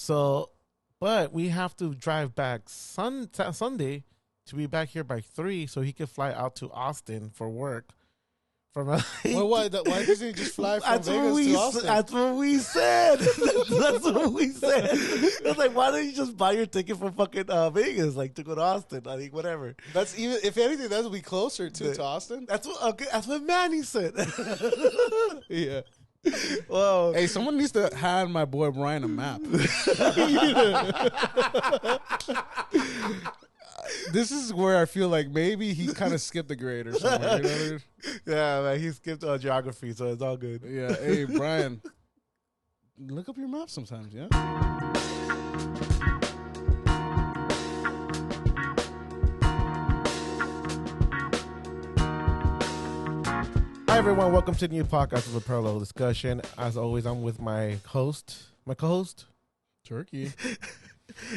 So, but we have to drive back Sunday to be back here by 3 so he could fly out to Austin for work. From Well, why doesn't he just fly from Vegas to Austin? That's what we said. That's what we said. It's like, why don't you just buy your ticket from fucking Vegas, like to go to Austin? I think whatever. That's even, if anything, that would be closer to Austin. That's what Manny said. Yeah. Well, Hey, someone needs to hand my boy Brian a map. This is where I feel like maybe he kind of skipped a grade or something. You know what I mean? Yeah, man, he skipped geography, so it's all good. Yeah. Hey, Brian, look up your map sometimes, yeah? Hi, everyone. Welcome to the new podcast of A Parallel Discussion. As always, I'm with my co-host, Turkey.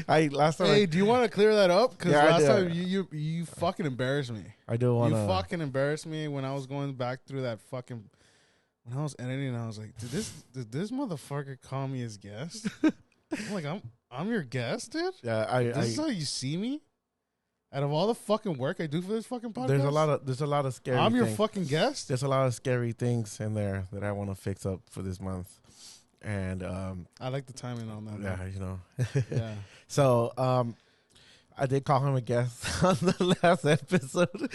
Hey, do you want to clear that up? Because last time you fucking embarrassed me. I do want to. You fucking embarrassed me when I was going back through that fucking. When I was editing, I was like, did this motherfucker call me his guest? I'm like, I'm your guest, dude. Yeah, This is how you see me. Out of all the fucking work I do for this fucking podcast, there's a lot of scary. I'm your things. fucking guest. There's a lot of scary things in there that I want to fix up for this month, and I like the timing on that. Yeah, you know. Yeah. So I did call him a guest on the last episode.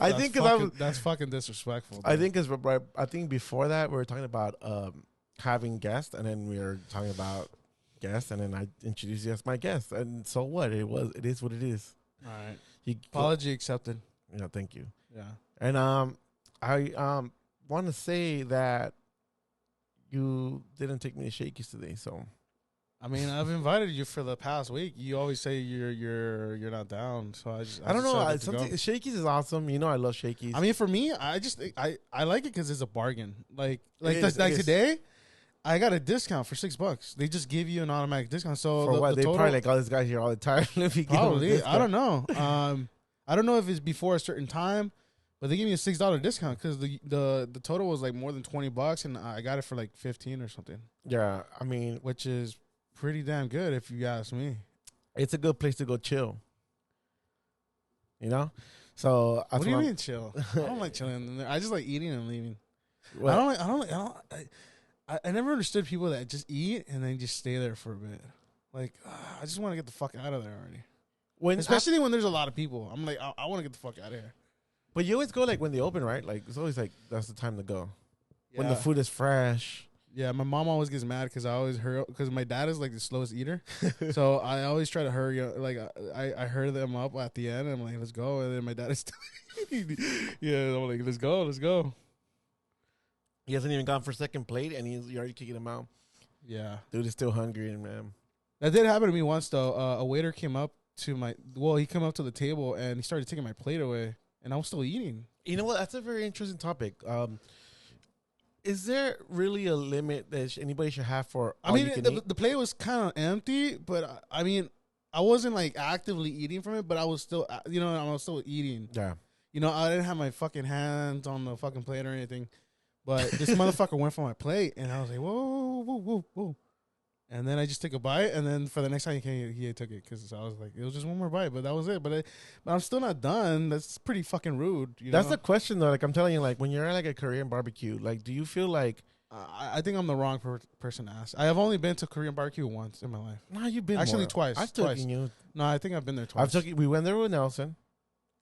I think because that's fucking disrespectful. Dude. I think before that we were talking about having guests, and then we were talking about guests, and then I introduced you as my guest, and so what? It is what it is. All right. Apology accepted. Yeah, thank you. Yeah. And I want to say that you didn't take me to Shakey's today, so. I mean, I've invited you for the past week. You always say you're not down, so I don't know. Shakey's is awesome. You know, I love Shakey's. I mean, for me, I like it because it's a bargain. Like today, I got a discount for $6. They just give you an automatic discount. So for what? They probably like all these guys here all the time. Probably. I don't know. I don't know if it's before a certain time, but they give me a $6 discount because the total was like more than $20, and I got it for like 15 or something. Yeah, I mean, which is pretty damn good if you ask me. It's a good place to go chill. You know? So what do you mean chill? I don't like chilling in there. I just like eating and leaving. Well, I never understood people that just eat and then just stay there for a bit. Like, I just want to get the fuck out of there already. Especially when there's a lot of people. I'm like, I want to get the fuck out of here. But you always go like when they open, right? Like it's always like that's the time to go. Yeah. When the food is fresh. Yeah, my mom always gets mad because I always hurry up because my dad is like the slowest eater. So I always try to hurry up. Like I hurry them up at the end. And I'm like, let's go. And then my dad is yeah, I'm like, let's go. He hasn't even gone for second plate and you're already kicking him out. Yeah. Dude is still hungry, man. That did happen to me once though. A waiter came up to he came up to the table and he started taking my plate away and I was still eating. You know what? That's a very interesting topic. Is there really a limit that anybody should have for all you can eat? The plate was kind of empty, but I mean, I wasn't like actively eating from it, but I was still, I was still eating. Yeah. You know, I didn't have my fucking hands on the fucking plate or anything, but this motherfucker went for my plate and I was like, whoa. And then I just took a bite, and then for the next time he took it because I was like, it was just one more bite, but that was it. But I'm still not done. That's pretty fucking rude. That's the question though. Like I'm telling you, like when you're at like a Korean barbecue, like do you feel like? I think I'm the wrong person to ask. I have only been to Korean barbecue once in my life. No, you've been actually more. Twice. I've taken you. No, I think I've been there twice. We went there with Nelson.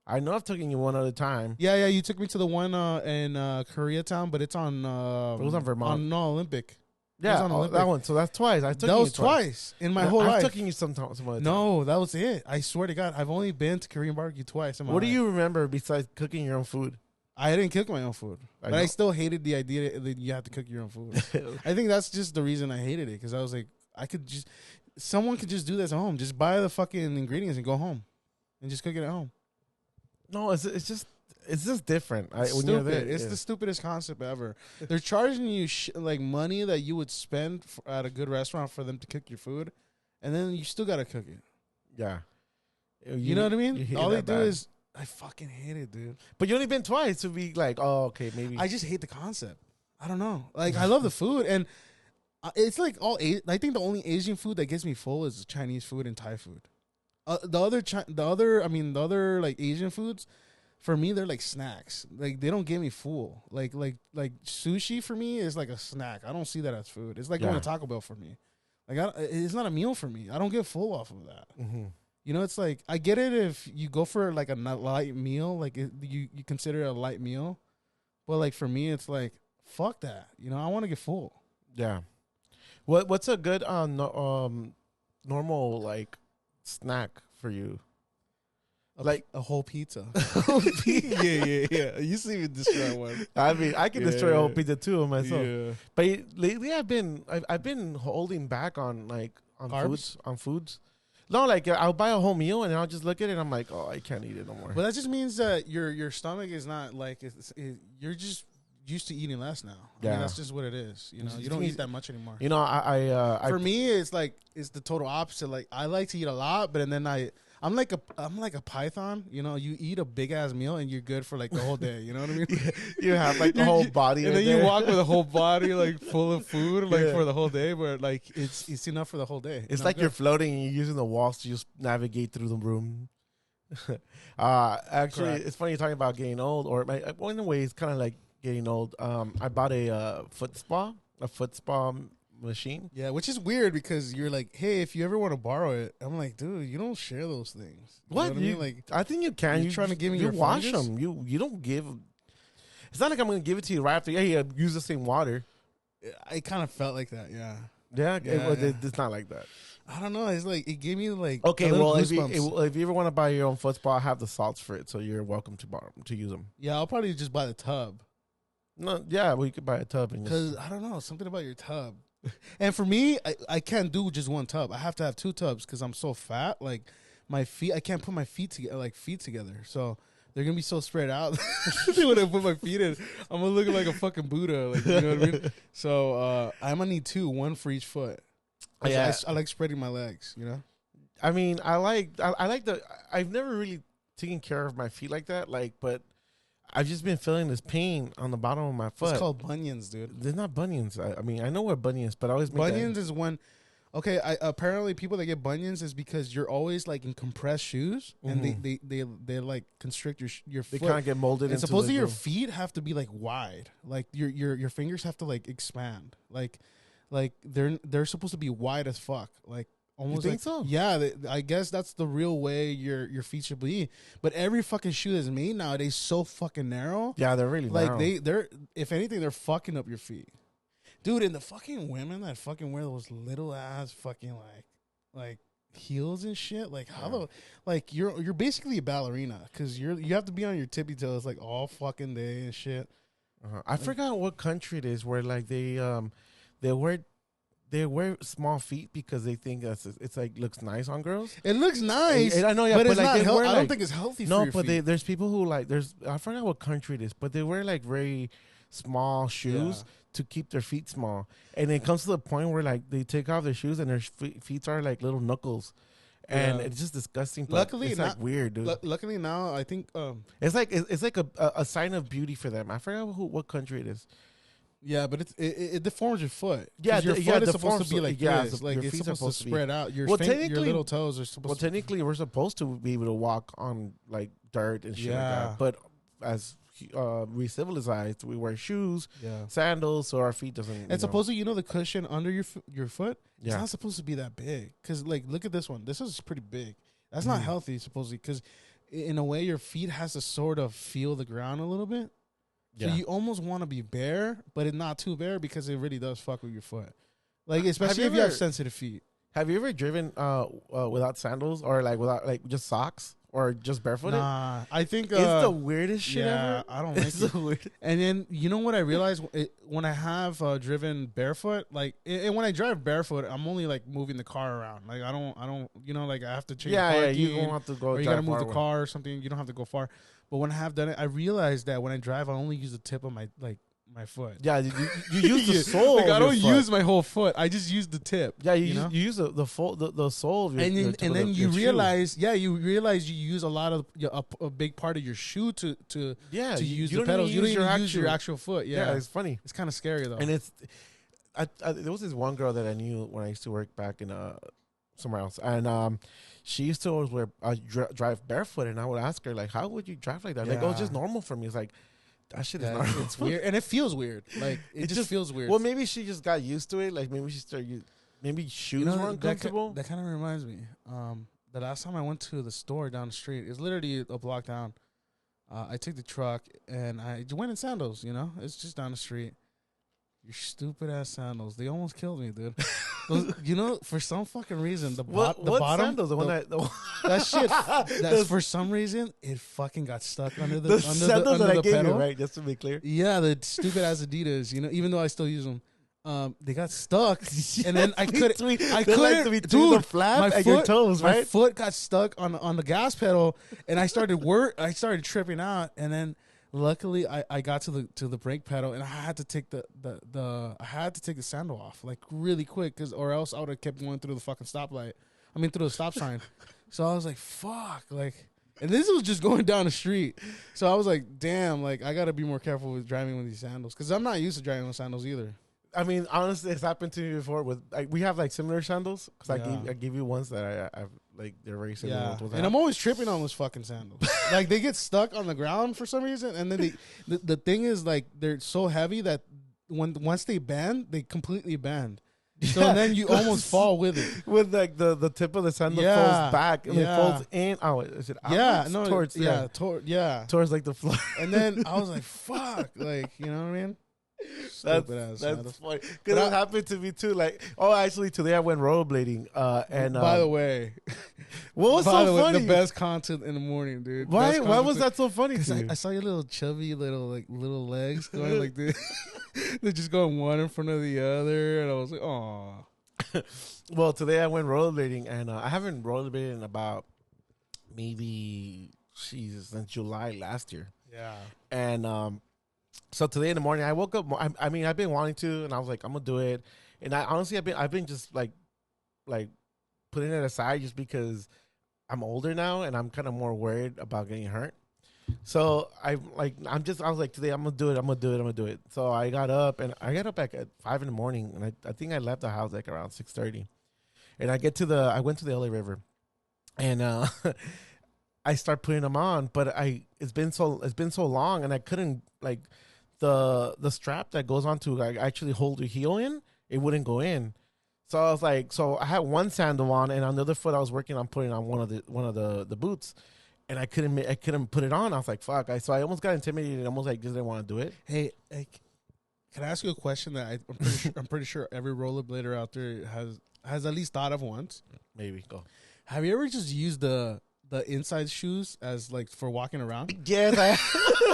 I know I've taken you one other time. Yeah. You took me to the one in Koreatown, but it's on. It was on Vermont. Olympic. Yeah, that one. So that's twice. That was twice in my whole life. I've taken you some other time. No, that was it. I swear to God, I've only been to Korean barbecue twice in my life. What do you remember besides cooking your own food? I didn't cook my own food, but I still hated the idea that you have to cook your own food. I think that's just the reason I hated it because I was like, someone could just do this at home. Just buy the fucking ingredients and go home, and just cook it at home. No, it's just different. When you're there, it's the stupidest concept ever. They're charging you like money that you would spend at a good restaurant for them to cook your food, and then you still gotta cook it. Yeah, you know what I mean. All they do is I fucking hate it, dude. But you only been twice to be like, oh, okay, maybe. I just hate the concept. I don't know. Like I love the food, and It's like I think the only Asian food that gets me full is Chinese food and Thai food. The other like Asian foods, for me they're like snacks. Like they don't get me full. Like sushi for me is like a snack. I don't see that as food. It's like going to Taco Bell for me. Like it's not a meal for me. I don't get full off of that. Mm-hmm. You know, it's like I get it if you go for like a light meal, like you consider it a light meal, but like for me, it's like fuck that. You know, I want to get full. Yeah. What's a good normal like snack for you? Like a whole pizza. Yeah. You see me destroy one. I mean, I can destroy a whole pizza too myself. Yeah. But lately, I've been holding back on like on carbs? foods. No, like I'll buy a whole meal and I'll just look at it and I'm like, oh, I can't eat it no more. But that just means that your stomach is not like you're just used to eating less now. I mean, that's just what it is. You know, you don't eat that much anymore. You know, for me, it's the total opposite. Like I like to eat a lot, but then I'm like a python. You know, you eat a big ass meal and you're good for like the whole day. You know what I mean? You have like the whole body, and then you walk with a whole body like full of food like for the whole day. But like it's enough for the whole day. It's like you're floating and you're using the walls to just navigate through the room. Actually, correct. It's funny you're talking about getting old, or in a way, it's kind of like getting old. I bought a foot spa machine. Yeah, which is weird because you're like, hey, if you ever want to borrow it, I'm like, dude, you don't share those things. You know what I mean? Like, I think you can. You're trying to give me your wash fungus? them. You don't give. It's not like I'm going to give it to you right after. Yeah, use the same water. I kind of felt like that. Yeah. It's not like that. I don't know. It's like it gave me like okay. Well, if you ever want to buy your own foot spa, I have the salts for it, so you're welcome to use them. Yeah, I'll probably just buy the tub. No, yeah, well, you could buy a tub because I don't know something about your tub. And for me, I can't do just one tub. I have to have two tubs because I'm so fat. Like my feet, I can't put my feet together. So they're gonna be so spread out. When I put my feet in, I'm gonna look like a fucking Buddha. Like, you know what I mean? So I'm gonna need two, one for each foot. Yeah, I like spreading my legs. You know, I mean, I've never really taken care of my feet like that. Like, but I've just been feeling this pain on the bottom of my foot. It's called bunions, dude. They're not bunions. I mean, I know what bunions, but I always bunions is when. Okay, apparently people that get bunions is because you're always like in compressed shoes, and they like constrict your foot. They kind of get molded. And supposedly your feet have to be like wide, like your fingers have to like expand, like they're supposed to be wide as fuck, like. Almost you think so? Yeah, I guess that's the real way your feet should be. But every fucking shoe that's made nowadays so fucking narrow. Yeah, they're really like narrow. they're if anything they're fucking up your feet, dude. And the fucking women that fucking wear those little ass fucking like heels and shit. Like how the like you're basically a ballerina because you have to be on your tippy toes like all fucking day and shit. I forgot what country it is where like they wear small feet because they think it's like looks nice on girls. It looks nice. And I know, yeah, but it's like not healthy. I don't think it's healthy. No, for your but feet. there's people who like I forgot what country it is, but they wear like very small shoes to keep their feet small, and it comes to the point where like they take off their shoes and their feet are like little knuckles. And it's just disgusting. But luckily, it's like weird, dude. Luckily now, I think it's like a sign of beauty for them. I forgot what country it is. Yeah, but it deforms your foot. Yeah, your foot is supposed to be like this. Like your it's feet supposed to spread out. Your little toes are supposed. Well, technically, we're supposed to be able to walk on like dirt and shit like that. But as we civilized, we wear shoes, sandals, so our feet doesn't. And supposedly, the cushion under your foot, it's not supposed to be that big. Because like, look at this one. This is pretty big. That's not healthy, supposedly. Because in a way, your feet has to sort of feel the ground a little bit. So you almost want to be bare, but it's not too bare because it really does fuck with your foot. Like especially if you have sensitive feet. Have you ever driven without sandals or like without like just socks or just barefooted? Nah, I think it's the weirdest shit ever. I don't like it. Weird. And then you know what I realized when I have driven barefoot, like and when I drive barefoot, I'm only like moving the car around. Like I don't like I have to change. You don't have to go. Or you gotta move the car or something. You don't have to go far. But when I have done it, I realized that when I drive, I only use the tip of my foot. Yeah, you use the sole. Like I don't use my whole foot. I just use the tip. Yeah, you use the sole of your and then you realize, you use a lot of a big part of your shoe to use the pedals. You don't even use your actual foot. Yeah, it's funny. It's kind of scary though. And there was this one girl that I knew when I used to work back in somewhere else, and she used to always drive barefoot, and I would ask her like, "How would you drive like that?" Like, "Oh, it's just normal for me." It's like that shit is normal. It's weird, and it feels weird. Like it just feels weird. Well, maybe she just got used to it. Like maybe she started. Maybe shoes were uncomfortable. That kind of reminds me. The last time I went to the store down the street, it's literally a block down. I took the truck and I went in sandals. You know, it's just down the street. Your stupid ass sandals. They almost killed me, dude. Those, you know, for some fucking reason, the bottom sandals? That shit. That's for some reason it fucking got stuck under the sandals under that the I gave pedal. you, right? Just to be clear. Yeah, the stupid ass Adidas. You know, even though I still use them. They got stuck, and then I couldn't. Like dude, the flap and your toes, right? My foot got stuck on the gas pedal, and I started tripping out, and then luckily I got to the brake pedal, and I had to take the sandal off like really quick, or else I would have kept going through the fucking stoplight. I mean through the stop sign. So I was like, fuck, like. And this was just going down the street. So I was like, damn, like I gotta be more careful with driving with these sandals, because I'm not used to driving with sandals either. I mean, honestly, it's happened to me before. With we have like similar sandals, because I gave you ones that I like they're very similar. Yeah, and I'm always tripping on those fucking sandals. Like they get stuck on the ground for some reason, and then the thing is like they're so heavy that once they bend, they completely bend. So then you almost fall with it. With like the tip of the sandal falls back and it folds in. Oh, is it outwards? Towards like the floor. And then I was like, fuck, like you know what I mean. That's funny because it happened to me too. Like, actually, today I went rollerblading. And by the way, what was so funny? The best content in the morning, dude. Why was that so funny? Because I saw your little chubby little legs going like this. They're just going one in front of the other, and I was like, oh. Well, today I went rollerblading, and I haven't rollerbladed in about maybe since July last year. Yeah, and so today in the morning, I woke up. I mean, I've been wanting to, and I was like, I'm gonna do it. And I honestly, I've been just like putting it aside just because I'm older now, and I'm kind of more worried about getting hurt. So I was like, today I'm gonna do it. So I got up like at 5 a.m, and I think I left the house like around 6:30, and I went to the LA River, and I start putting them on, but it's been so long, and I couldn't like. The strap that goes on to like actually hold your heel in, it wouldn't go in. So I was like, I had one sandal on, and on the other foot I was working on putting on one of the boots, and I couldn't put it on. I was like, fuck. So I almost got intimidated and almost like just didn't want to do it. Hey, can I ask you a question that I'm pretty sure every rollerblader out there has at least thought of once? Maybe go. Have you ever just used the inside shoes as like for walking around? Yes,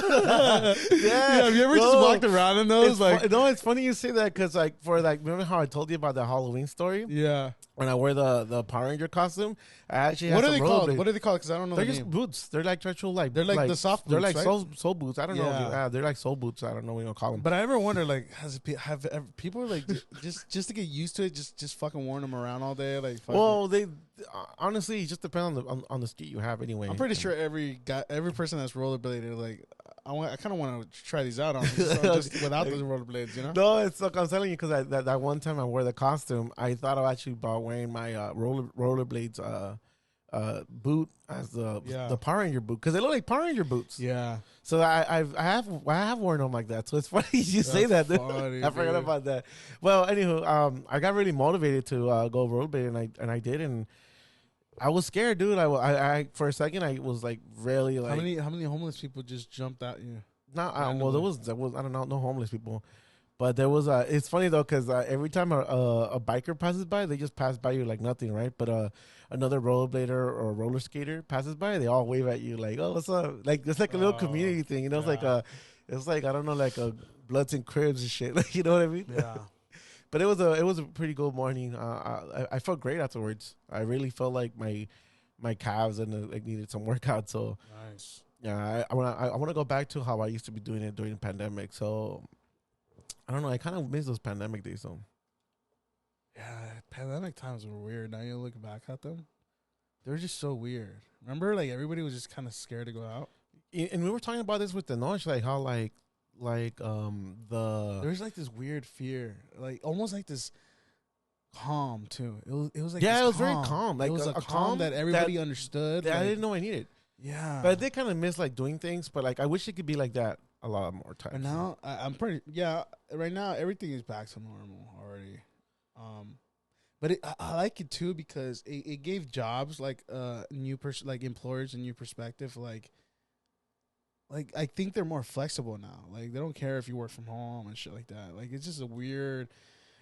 yeah. Have you ever just walked around in those? It's funny you say that because remember how I told you about the Halloween story? Yeah. When I wear the Power Ranger costume, I actually what are they called? What are they called? Because I don't know. They're just boots. They're like actual they're like the soft boots. They're like right? soul boots. I don't know. They're like soul boots. I don't know what you're gonna call them. But I ever wonder like have people like just to get used to it, just fucking wearing them around all day like. Well, they honestly it just depends on the ski you have anyway. I'm pretty sure every person that's rollerbladed like. I kind of want to try these out on just without the rollerblades, you know? No, it's like I'm telling you because that one time I wore the costume, I thought I actually about wearing my rollerblades boot as the Power Ranger boot because they look like Power Ranger boots. Yeah. So I have worn them like that. So it's funny you say that. Funny, I forgot about that. Well, anywho, I got really motivated to go rollerblading and I did and. I was scared, dude. I for a second I was like really like how many homeless people just jumped at you? There was I don't know, no homeless people, but there was it's funny though because every time a biker passes by, they just pass by you like nothing, right? But another rollerblader or roller skater passes by, they all wave at you like, oh, what's up? Like it's like a little community thing, you know? Yeah. It's like I don't know, like a Bloods and Cribs and shit, like you know what I mean? Yeah. But it was a pretty good morning. I felt great afterwards. I really felt like my calves and like needed some workout. So nice. Yeah, I want to go back to how I used to be doing it during the pandemic. So I don't know. I kind of miss those pandemic days. So yeah, pandemic times were weird. Now you look back at them, they were just so weird. Remember, like everybody was just kind of scared to go out. And we were talking about this with the noise, like how like There's like this weird fear, like almost like this calm too. It was like yeah, this it was calm. very calm. Like it was a a calm calm that everybody understood. that Like, I didn't know I needed. yeah, But I did kind of miss like doing things. But like I wish it could be like that a lot more times. and now I'm pretty. Yeah, right now everything is back to normal already. But I like it too because it gave jobs like like employers a new perspective. Like I think they're more flexible now. Like they don't care if you work from home and shit like that. Like it's just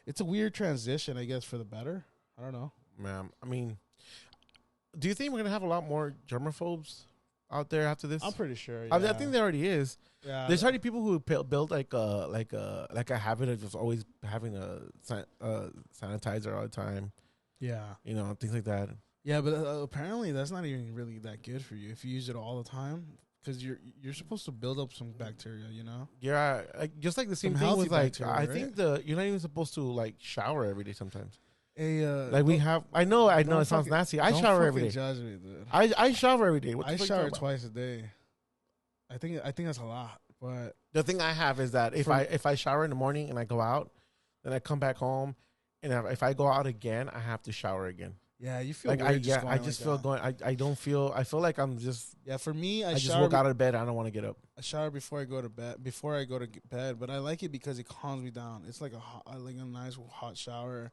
it's a weird transition, I guess, for the better. I don't know. Man, I mean, do you think we're gonna have a lot more germaphobes out there after this? I'm pretty sure. I, Yeah. mean, I think there already is. Yeah. There's already people who build like a habit of just always having a sanitizer all the time. Yeah. You know, things like that. Yeah, but apparently that's not even really that good for you if you use it all the time. Because you're supposed to build up some bacteria, you know. Yeah, just like the same Some thing with like bacteria, I right? think you're not even supposed to like shower every day sometimes. Like we have, I know it sounds fucking- nasty. I don't shower every fucking day. Judge me, dude. I shower every day. What the I fuck you shower talking about? twice a day. I think that's a lot, but The thing I have is that if I shower in the morning and I go out, then I come back home, and if I go out again, I have to shower again. yeah, you feel Like weird just going I just like feel that. going. I don't feel. I feel like I'm just. Yeah, for me, I just woke out of bed. I don't want to get up. I shower before I go to bed. But I like it because it calms me down. It's like like a nice hot shower.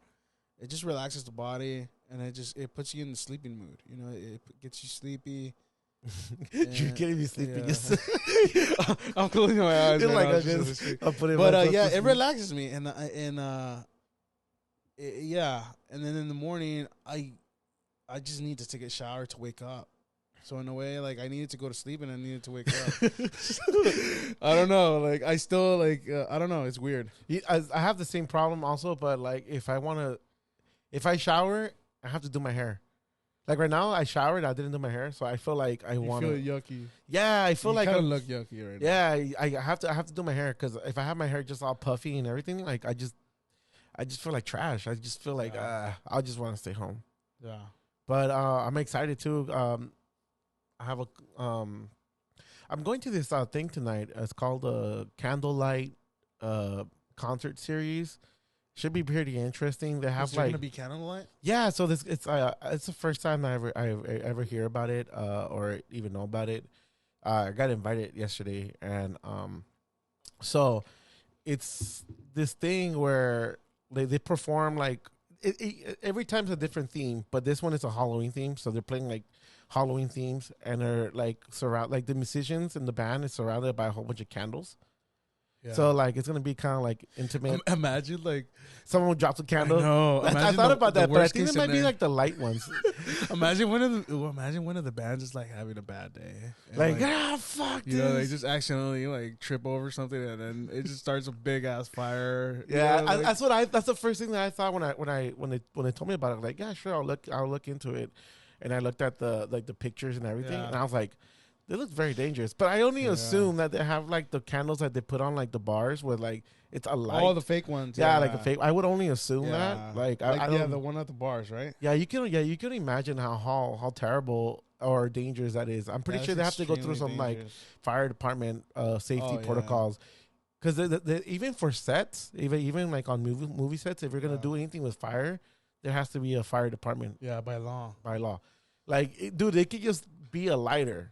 It just relaxes the body, and it puts you in the sleeping mood. You know, it gets you sleepy. You're getting me sleepy. Yeah. I'm closing my eyes. You're Right like, now, I'll put it. but yeah, it relaxes me, yeah. And then in the morning, I just need to take a shower to wake up. So in a way, like I needed to go to sleep and I needed to wake up. I don't know. Like I still I don't know. It's weird. I have the same problem also, but like if I shower, I have to do my hair. Like right now, I showered. I didn't do my hair, so I feel like I want to. Feel yucky. Yeah, I feel like I look yucky right now. Yeah, I have to do my hair because if I have my hair just all puffy and everything, like I just feel like trash. I just feel like I just want to stay home. Yeah. But I'm excited too. I have I'm going to this thing tonight. It's called a Candlelight concert series. Should be pretty interesting. They have gonna be candlelight. Yeah, so it's the first time I ever hear about it or even know about it. I got invited yesterday, and so it's this thing where they perform like every time's a different theme, but this one is a Halloween theme. So they're playing like Halloween themes, and they're like like the musicians and the band is surrounded by a whole bunch of candles. Yeah. So like it's gonna be kind of like intimate. Imagine like someone drops a candle. No, I thought about that, but I think it might be like the light ones. Imagine one of the bands is like having a bad day. Like fuck, you this. know, they just accidentally like trip over something and then it just starts a big ass fire. Yeah, you know, like, that's the first thing that I thought when they told me about it. Like, yeah, sure, I'll look into it, and I looked at the pictures and everything, and I was like, they look very dangerous. But I only assume that they have like the candles that they put on like the bars where like it's a light. All the fake ones. Yeah, like a fake. I would only assume that. Like I don't, the one at the bars, right? Yeah, you can imagine how terrible or dangerous that is. I'm pretty sure they have to go through some like fire department safety protocols. Because even for sets, even like on movie sets, if you're gonna do anything with fire, there has to be a fire department. Yeah, by law. Like, dude, it could just be a lighter.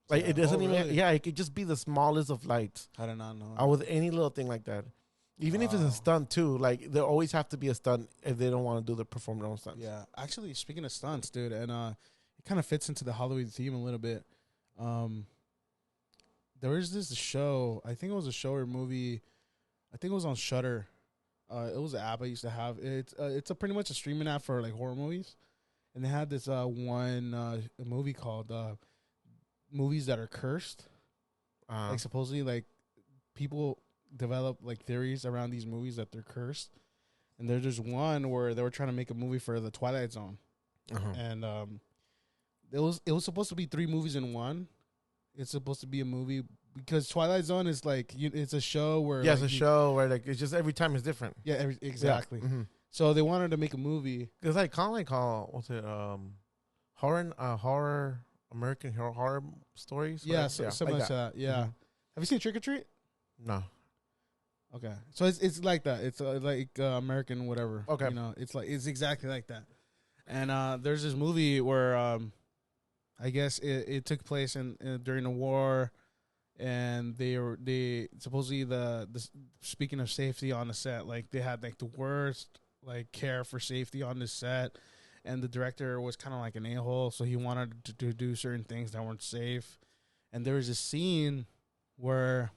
Like it doesn't even. Really? Yeah, it could just be the smallest of lights. I did not know. With any little thing like that, even if it's a stunt too. Like there always have to be a stunt if they don't want to do the perform their own stunts. Yeah, actually, speaking of stunts, dude, and it kind of fits into the Halloween theme a little bit. There was this show. I think it was a show or movie. I think it was on Shudder. It was an app I used to have. It's a pretty much a streaming app for like horror movies, and they had this one movie called Movies That Are Cursed. Like supposedly like people develop like theories around these movies that they're cursed, and there's just one where they were trying to make a movie for the Twilight Zone, and it was supposed to be 3 movies in one. It's supposed to be a movie because Twilight Zone is like it's a show where it's a show where like it's just every time is different. Yeah, exactly. Yeah. Mm-hmm. So they wanted to make a movie. It's like kind of like what's it horror American horror stories. Yeah, similar to that. Yeah. Mm-hmm. Have you seen Trick or Treat? No. Okay, so it's like that. It's like American whatever. Okay. You know, it's exactly like that. And there's this movie where I guess it took place in during the war, and they supposedly the speaking of safety on the set, like they had like the worst like care for safety on the set, and the director was kind of like an a-hole, so he wanted to do certain things that weren't safe, and there was a scene where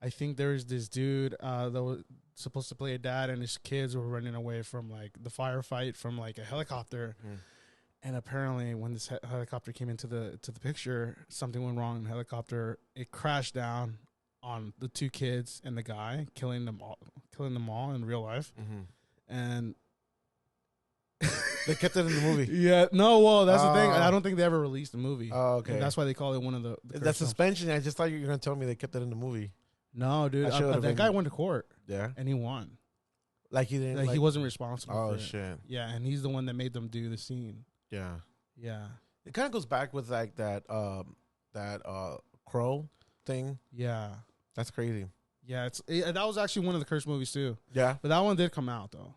I think there was this dude that was supposed to play a dad, and his kids were running away from like the firefight from like a helicopter. Mm. And apparently, when this helicopter came into the picture, something went wrong in the helicopter. It crashed down on the two kids and the guy, killing them all in real life. Mm-hmm. And they kept it in the movie. Yeah, no, well, that's the thing. I don't think they ever released the movie. Oh, okay. And that's why they call it one of the that suspension. I just thought you were gonna tell me they kept it in the movie. No, dude, that guy went to court. Yeah, and he won. Like he didn't. Like he wasn't responsible. Oh for shit. It. Yeah, and he's the one that made them do the scene. Yeah. Yeah. It kind of goes back with like that Crow thing. Yeah. That's crazy. Yeah, that was actually one of the cursed movies too. Yeah. But that one did come out though.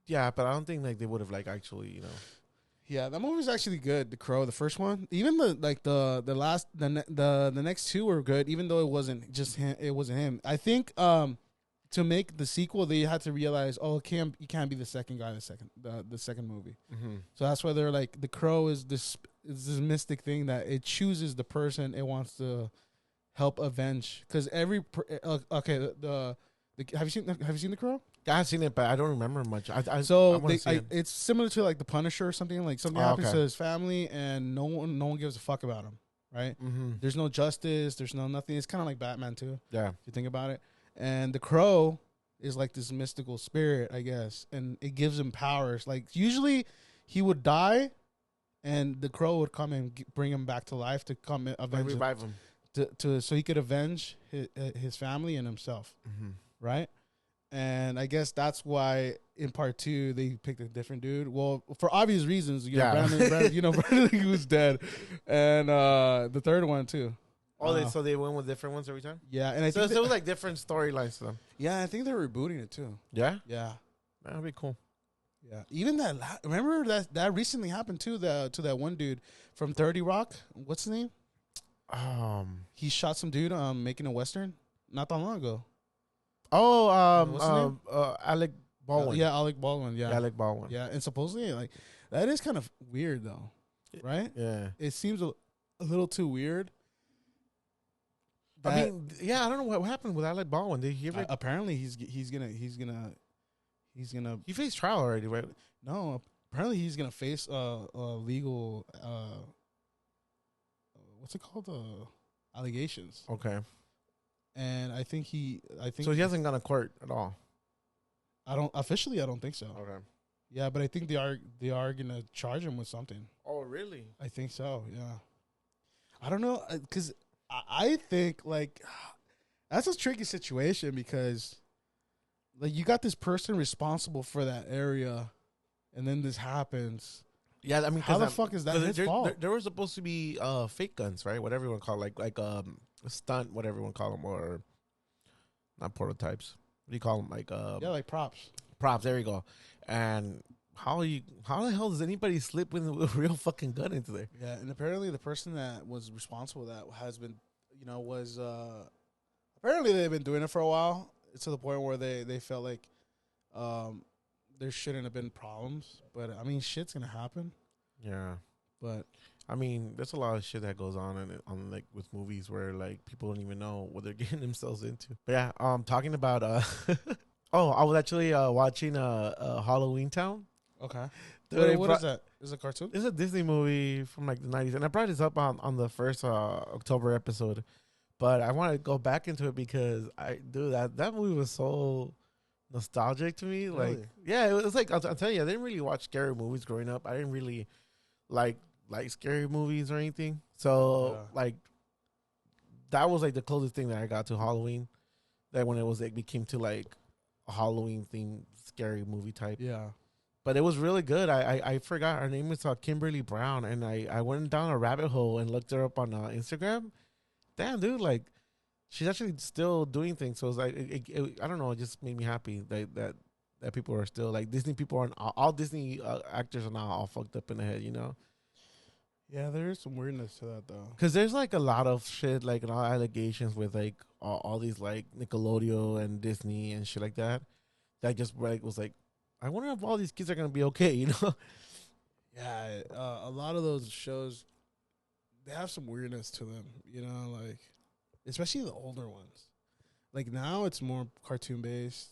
Yeah, but I don't think like they would have like actually, Yeah, that movie was actually good. The Crow, the first one, even the next two were good. Even though it wasn't just him, it wasn't him. I think to make the sequel, they had to realize, you can't be the second guy, the second movie. Mm-hmm. So that's why they're like, the Crow is this mystic thing that it chooses the person it wants to help avenge. Because have you seen the Crow? I've seen it, but I don't remember much. It's similar to like the Punisher or something. Like something happens to his family, and no one gives a fuck about him. Right? Mm-hmm. There's no justice. There's no nothing. It's kind of like Batman too. Yeah. If you think about it, and the Crow is like this mystical spirit, I guess, and it gives him powers. Like usually, he would die, and the Crow would come and bring him back to life to come and avenge revive him. So he could avenge his family and himself. Mm-hmm. Right? And I guess that's why in part 2 they picked a different dude. Well, for obvious reasons, Brandon he was dead, and the third one too. So they went with different ones every time. Yeah, and I think there was like different storylines to them. Yeah, I think they're rebooting it too. Yeah, yeah, that'd be cool. Yeah, even remember that recently happened to that one dude from 30 Rock. What's his name? He shot some dude making a western not that long ago. Alec Baldwin. Alec Baldwin. Yeah, Alec Baldwin. Yeah, and supposedly like that is kind of weird though, right? Yeah, it seems a little too weird. I mean, I don't know what happened with Alec Baldwin. Did he ever? Apparently, he's gonna He faced trial already, right? No, apparently he's gonna face legal what's it called? Allegations. Okay. And I think so he hasn't gone to court at all. I don't think so. Okay. Yeah, but I think they are gonna charge him with something. Oh, really? I think so. Yeah. I don't know, because I think like that's a tricky situation because like you got this person responsible for that area, and then this happens. Yeah, I mean, how the fuck is that his fault? There were supposed to be fake guns, right? Whatever you want to call it, like stunt, whatever you want to call them, or not prototypes. What do you call them? Like like props. Props. There you go. And how the hell does anybody slip with a real fucking gun into there? Yeah, and apparently the person that was responsible for that has been, apparently they've been doing it for a while. It's to the point where they felt like there shouldn't have been problems. But I mean, shit's gonna happen. Yeah. But I mean, there's a lot of shit that goes on like with movies where like people don't even know what they're getting themselves into. But yeah, talking about I was actually watching Halloween Town. Okay. What is that? Is it a cartoon? It's a Disney movie from like the 90s, and I brought this up on the first October episode. But I want to go back into it because that movie was so nostalgic to me. Really? Like, yeah, it was like I'll tell you, I didn't really watch scary movies growing up. I didn't really like scary movies or anything. So like that was like the closest thing that I got to Halloween. That when it was like became to like a Halloween themed scary movie type. Yeah. But it was really good. I forgot her name is Kimberly Brown, and I went down a rabbit hole and looked her up on Instagram. Damn, dude, like she's actually still doing things. So it's like I don't know. It just made me happy that people are still like Disney people are all Disney actors are now all fucked up in the head. You know. Yeah, there is some weirdness to that though. Because there's like a lot of shit, like a lot of allegations with like all these like Nickelodeon and Disney and shit like that. That just like was like, I wonder if all these kids are gonna be okay, you know? Yeah, a lot of those shows, they have some weirdness to them, you know, like especially the older ones. Like now it's more cartoon based,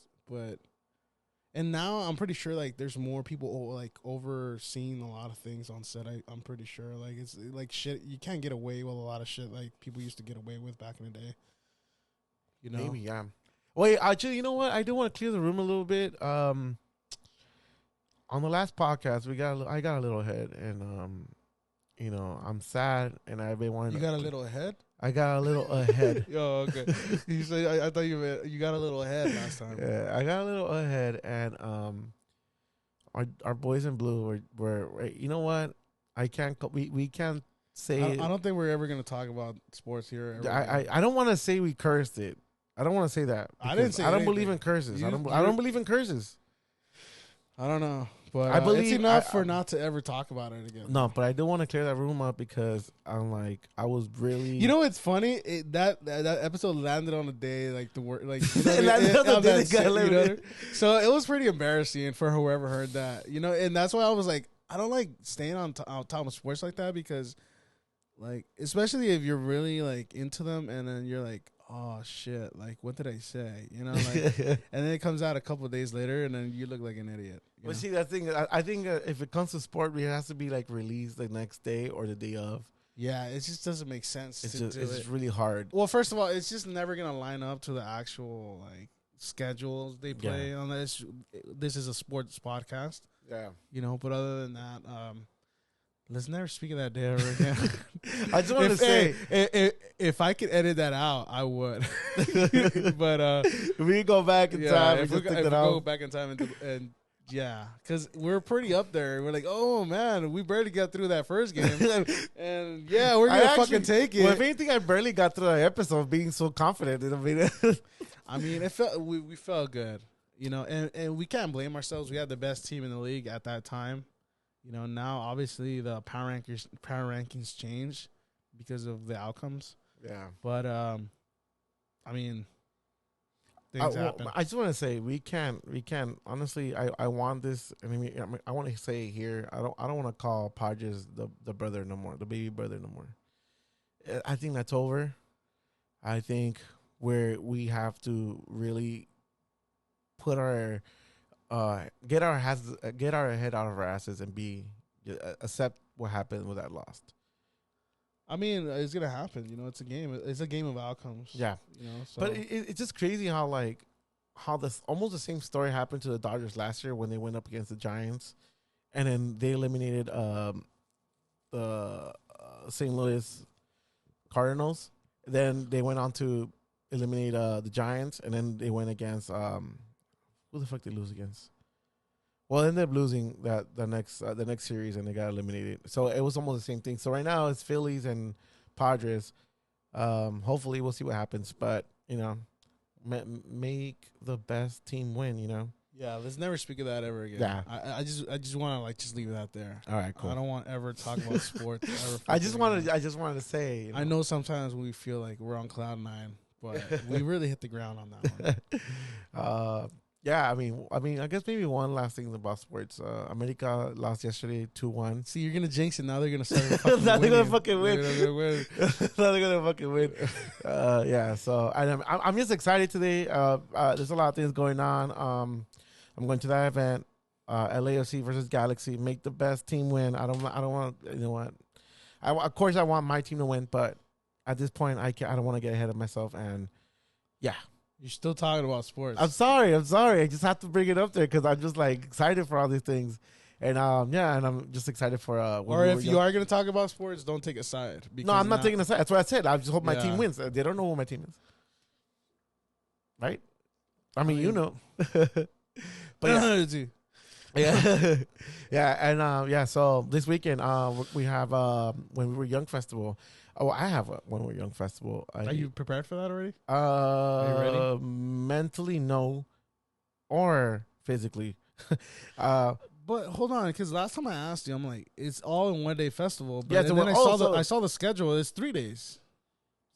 and now I'm pretty sure like there's more people like overseeing a lot of things on set. I'm pretty sure like it's like shit. You can't get away with a lot of shit like people used to get away with back in the day. You know, Maybe yeah. Wait, actually, you know what? I do want to clear the room a little bit. On the last podcast, I got a little ahead, and you know, I'm sad, and I've been wanting. You got a little ahead. I got a little ahead. Yo, okay. You say I thought you got a little ahead last time. Yeah, I got a little ahead, and our boys in blue were you know what? I can't we can't say. I don't think we're ever gonna talk about sports here. I don't want to say we cursed it. I don't want to say that. I didn't say. I don't believe in curses. I don't believe in curses. I don't know, but I believe it's enough for not to ever talk about it again. No, but I do want to clear that room up because I'm like I was really. You know what's funny? That episode landed on a day like the word like. You know, so it was pretty embarrassing for whoever heard that. You know, and that's why I was like, I don't like staying on top of sports like that because, like, especially if you're really like into them, and then you're like, oh shit, like what did I say? You know, like, and then it comes out a couple of days later, and then you look like an idiot. But see, that thing, I think if it comes to sport, it has to be like released the next day or the day of. Yeah, it just doesn't make sense. It's just really hard. Well, first of all, it's just never gonna line up to the actual like schedules they play on this. This is a sports podcast. Yeah, you know. But other than that, let's never speak of that day ever again. I just want to say, if I could edit that out, I would. But if we go back in time, if we go back in time and yeah, because we're pretty up there. We're like, oh man, we barely got through that first game, and yeah, we're gonna fucking take it. Well, if anything, I barely got through that episode being so confident. I mean, it felt we felt good, you know, and we can't blame ourselves. We had the best team in the league at that time. You know, now obviously the power rankings change because of the outcomes. Yeah. But I mean, things happen. I just want to say we can't honestly. I want this. I want to say here. I don't want to call Padres the brother no more, the baby brother no more. I think that's over. I think we have to really put our get our head out of our asses and accept what happened with that loss. I mean, it's gonna happen. You know, it's a game. It's a game of outcomes. Yeah, you know. So. But it's just crazy how this almost the same story happened to the Dodgers last year when they went up against the Giants, and then they eliminated the St. Louis Cardinals. Then they went on to eliminate the Giants, and then they went against who the fuck they lose against? Well, they ended up losing the next series, and they got eliminated. So it was almost the same thing. So right now it's Phillies and Padres. Hopefully we'll see what happens, but you know, make the best team win. You know. Yeah, let's never speak of that ever again. Yeah, I just want to just leave it out there. All right, cool. I don't want to ever talk about sports. I just wanted to say. You know, I know sometimes we feel like we're on cloud nine, but we really hit the ground on that one. Yeah, I mean, I guess maybe one last thing about sports. America lost yesterday 2-1. See, you're gonna jinx it. Now they're gonna start. Now they're gonna fucking win. Now they're gonna fucking win. Yeah. So I'm just excited today. There's a lot of things going on. I'm going to that event. LAFC versus Galaxy. Make the best team win. I don't want. You know what? Of course I want my team to win, but at this point I don't want to get ahead of myself. And yeah. You're still talking about sports. I'm sorry. I just have to bring it up there because I'm just like excited for all these things, and yeah, and I'm just excited for. Or if you are going to talk about sports, don't take a side. No, I'm not taking a side. That's what I said. I just hope my team wins. They don't know who my team is, right? I mean, you know. But yeah, yeah, and yeah. So this weekend, we have when we were young festival. Oh, I have a When We're Young festival. Are you prepared for that already? Are you ready? Mentally, no, or physically. But hold on, because last time I asked you, I'm like, it's all in 1 day festival. But Yeah, and then I saw the schedule. It's 3 days.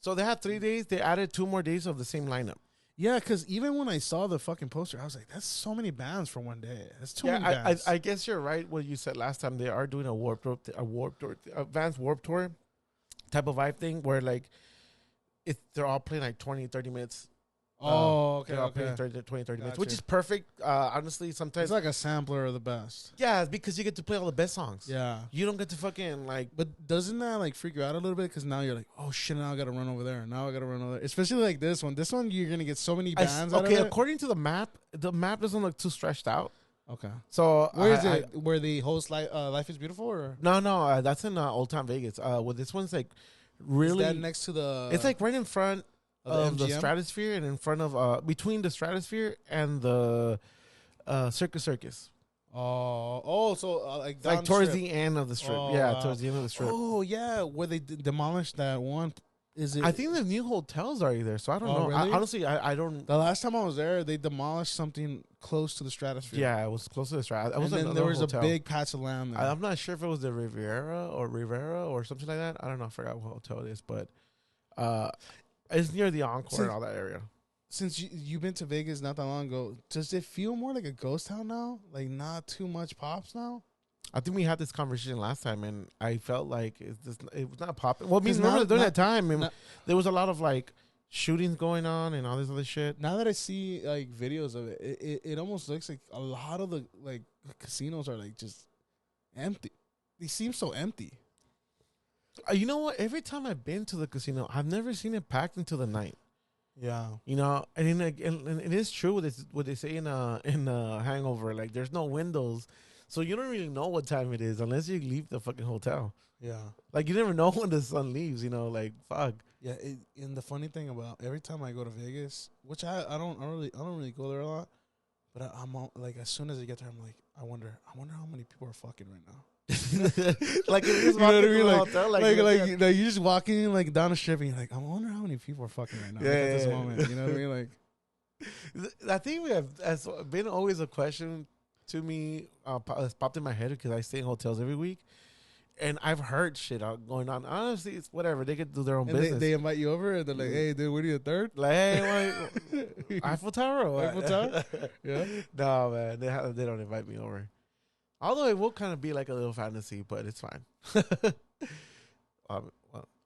So they had 3 days. They added 2 more days of the same lineup. Yeah, because even when I saw the fucking poster, I was like, that's so many bands for 1 day. That's too many bands. I guess you're right. What you said last time, they are doing a advanced Warped Tour type of vibe thing where like they're all playing like 20, 30 minutes. Okay. 20, 30 minutes, which is perfect. Honestly, sometimes it's like a sampler of the best. Yeah, because you get to play all the best songs. Yeah, you don't get to fucking like. But doesn't that like freak you out a little bit? Because now you're like, oh shit, now I gotta run over there. Now I gotta run over there. Especially like this one. This one you're gonna get so many bands. Okay, according to the map doesn't look too stretched out. Okay, so where is it? Where the host Life is Beautiful? Or no, that's in Old Town Vegas. Well, this one's like really is that next to the. It's like right in front of the MGM? Stratosphere and in front of between the Stratosphere and the Circus. So like towards the end of the strip. Towards the end of the strip. Oh yeah, where they demolished that one. Is it? I think the new hotel's already there, so I don't know. Really? Honestly, I don't. The last time I was there, they demolished something close to the Stratosphere. Yeah, it was close to the Stratosphere. And then there was a big patch of land there. I'm not sure if it was the Rivera or something like that. I don't know. I forgot what hotel it is, but it's near the Encore and all that area. Since you've been to Vegas not that long ago, does it feel more like a ghost town now? Like not too much pops now? I think we had this conversation last time, and I felt like it was not popping. Well, remember during that time, there was a lot of like shootings going on and all this other shit. Now that I see like videos of it, it almost looks like a lot of the like casinos are like just empty. They seem so empty. You know what? Every time I've been to the casino, I've never seen it packed until the night. Yeah, and it is true what they say in Hangover. Like, there's no windows, so you don't really know what time it is unless you leave the fucking hotel. Yeah, like you never know when the sun leaves. Like fuck. Yeah, and the funny thing about every time I go to Vegas, which I don't really go there a lot, but I'm like as soon as I get there, I'm like I wonder how many people are fucking right now. Like if you just walk into the hotel, like you just walking like down the strip and you're like, I wonder how many people are fucking right now at this moment. You know what I mean? Like, I think has been always a question to me. It's popped in my head because I stay in hotels every week, and I've heard shit going on. Honestly, it's whatever. They could do their own business. They invite you over and they're like, hey, dude, what are you, a third? Like, hey, Eiffel Tower? Eiffel Tower? Yeah. No, man, they don't invite me over. Although it will kind of be like a little fantasy, but it's fine. Well,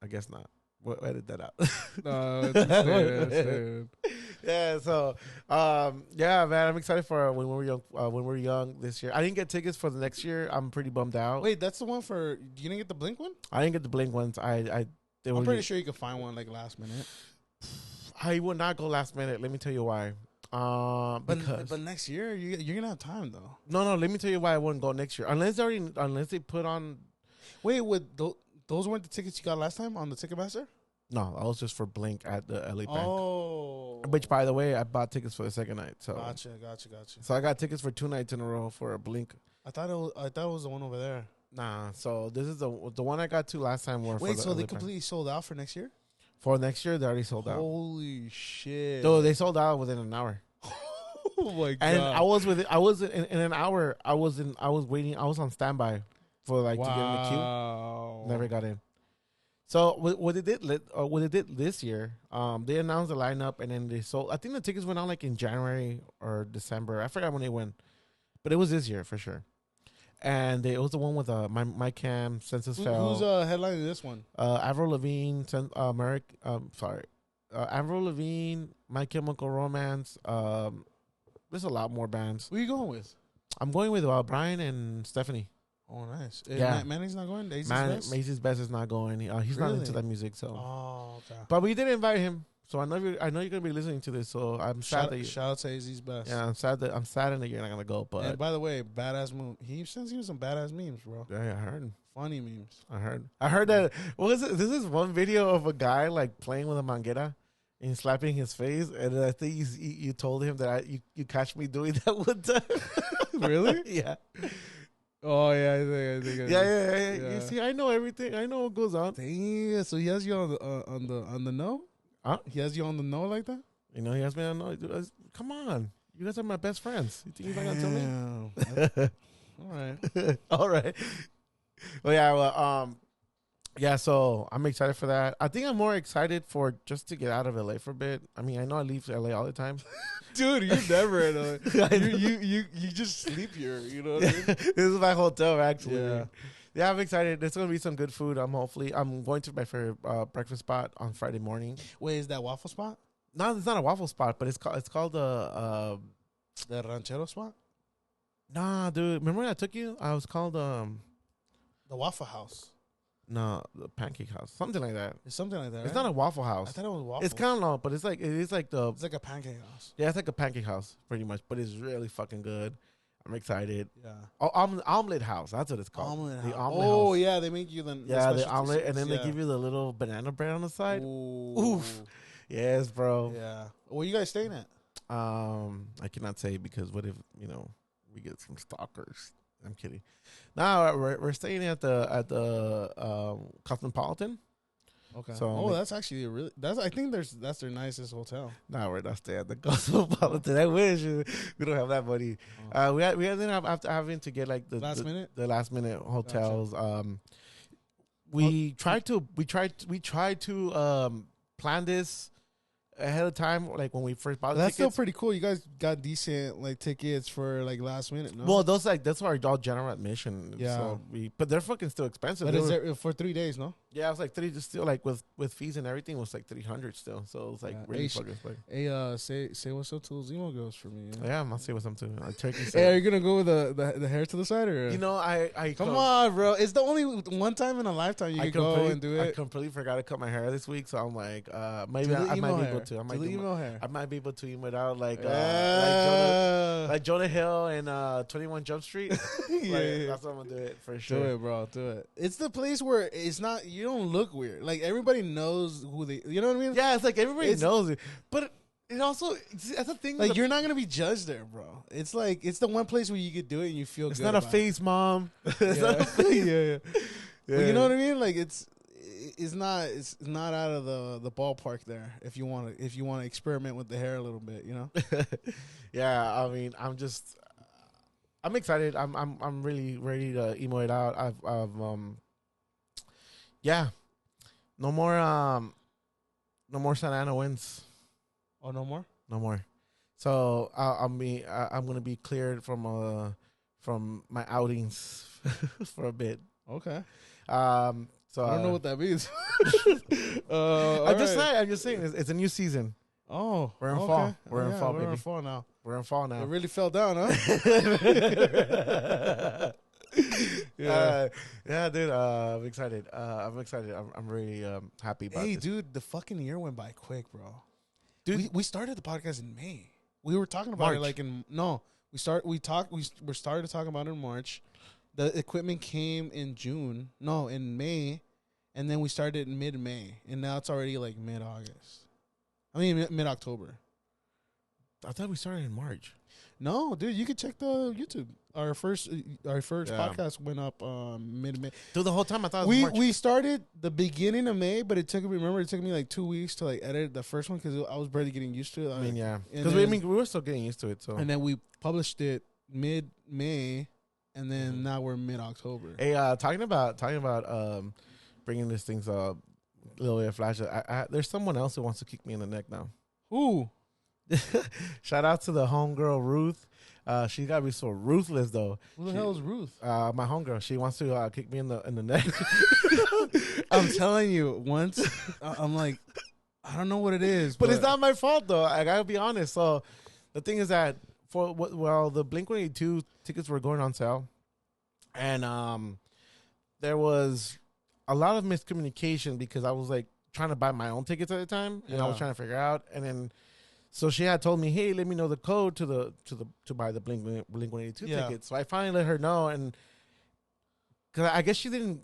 I guess not. We'll edit that out. No, it's staying. Yeah, so yeah, man, I'm excited for when we're young this year. I didn't get tickets for the next year. I'm pretty bummed out. Wait, that's the one for you didn't get the Blink one? I didn't get the Blink ones. I'm pretty sure you could find one like last minute. I would not go last minute. Let me tell you why. But next year you're gonna have time though. No. Let me tell you why I wouldn't go next year unless they put on. Wait, those weren't the tickets you got last time on the Ticketmaster? No, that was just for Blink at the LA Bank. Oh, which by the way, I bought tickets for the second night. So gotcha. So I got tickets for 2 nights in a row for a Blink. I thought it was the one over there. Nah, so this is the one I got to last time. Wait, so they completely sold out for next year? For next year, they already sold out. Holy shit! No, they sold out within an hour. Oh my god! And I was in an hour. I was waiting. I was on standby for to get in the queue. Never got in. So what they did this year, they announced the lineup and then they sold. I think the tickets went out like in January or December. I forgot when they went, but it was this year for sure. And it was the one with my Cam, Census Fell. Who's headlining this one? Avril Lavigne, Avril Lavigne, My Chemical Romance. There's a lot more bands. Who are you going with? I'm going with Brian and Stephanie. Oh, nice. Yeah. Manny's not going? Macy's Best is not going. He's not into that music. So. Oh, okay. But we did invite him. So I know you're going to be listening to this. So I'm sad that shout out to AZ's Best. Yeah, I'm saddened that you're not going to go. But and by the way, badass meme. He sends you some badass memes, bro. Yeah, I heard. Funny memes. I heard that. What was it? This is one video of a guy like playing with a manguera and slapping his face, and I think you told him that you catch me doing that one time. Really? Yeah. Oh yeah, I think. Yeah. You see, I know everything. I know what goes on. Damn. So he has you on the know. Huh? He has you on the know like that. You know, he has me on. No, dude, come on, you guys are my best friends. You think he's not gonna tell me? All right. All right. Well, yeah. Well, yeah. So I'm excited for that. I think I'm more excited for just to get out of LA for a bit. I mean, I know I leave LA all the time. Dude, you're never in LA. You just sleep here. You know what I mean? This is my hotel, actually. Yeah. Yeah, I'm excited. There's gonna be some good food. I'm going to my favorite breakfast spot on Friday morning. Wait, is that waffle spot? No, it's not a waffle spot, but it's called the ranchero spot. Nah, dude. Remember when I took you? I was called the Waffle House. No, the Pancake House, something like that. It's something like that. It's right? not a Waffle House. I thought it was waffle. It's kind of long, but it's like It's like a pancake house. Yeah, it's like a pancake house, pretty much. But it's really fucking good. I'm excited. Yeah. Oh, omelet house. That's what it's called. Omelet the house. Omelet Oh house. yeah, they make you the omelet, and then they give you the little banana bread on the side. Ooh. Oof. Yes, bro. Yeah. Where you guys staying at? I cannot say because what if we get some stalkers? I'm kidding. No, we're staying at the Cosmopolitan. Okay. So that's actually I think that's their nicest hotel. No, we're not staying at the Cosmopolitan. I wish we don't have that money. We ended up having to get like the last minute hotels. Gotcha. We tried to plan this ahead of time, like when we first bought the tickets. Still pretty cool. You guys got decent like tickets for like last minute. No? Well, that's our all general admission. Yeah, so but they're fucking still expensive. But is there for 3 days? No. Yeah, it was like still like with fees and everything it was like $300 still. So it was like really fucking expensive. Hey, say what's up to those emo girls for me. Yeah, I'm gonna say what's up to Turkey. Hey, are you gonna go with the hair to the side or? I come on, bro. It's the only one time in a lifetime you can go and do it. I completely forgot to cut my hair this week, so I'm like, maybe I might be able to. I might be able to emo it out like Jonah Hill and 21 Jump Street. Yeah, that's what I'm gonna do it for sure. Do it, bro. Do it. It's the place where it's not. You don't look weird. Like everybody knows who they. You know what I mean? Yeah, it's like everybody knows it, but it also that's the thing. Like you're not gonna be judged there, bro. It's like it's the one place where you could do it and you feel. It's good not a face, it. Mom. It's not a face. Yeah. But you know what I mean? Like it's not out of the ballpark there. If you want to experiment with the hair a little bit, you know. Yeah, I mean, I'm excited. I'm really ready to emo it out. No more Santa Ana wins. Oh, no more. No more. So I'm gonna be cleared from my outings for a bit. Okay. So I don't know what that means. I'm just saying it's a new season. Oh, we're in fall. We're in fall, baby. We're in fall now. It really fell down, huh? Yeah, dude. I'm excited. I'm really happy about this. Hey, dude, the fucking year went by quick, bro. Dude, we started the podcast in May. We were talking about it like we started talking about it in March. The equipment came in June. No, in May. And then we started in mid-May. And now it's already like mid-August. I mean, mid-October. I thought we started in March. No, dude, you could check the YouTube. Our first podcast went up mid-May. Dude, the whole time I thought it was March. We started the beginning of May, but it took me like 2 weeks to like edit the first one because I was barely getting used to it. I mean, yeah. Because we were still getting used to it. So. And then we published it mid-May. And then now we're mid-October. Hey, talking about bringing these things up, a little bit of flash. There's someone else who wants to kick me in the neck now. Who? Shout out to the homegirl Ruth. She got me so ruthless though. Who the hell is Ruth? My homegirl. She wants to kick me in the neck. I'm telling you, once I'm like, I don't know what it is, but it's not my fault though. I gotta be honest. So the thing is that the Blink-182 tickets were going on sale, and there was a lot of miscommunication because I was like trying to buy my own tickets at the time, and I was trying to figure out, and then so she had told me, "Hey, let me know the code to buy the Blink-182 tickets." So I finally let her know, and because I guess she didn't.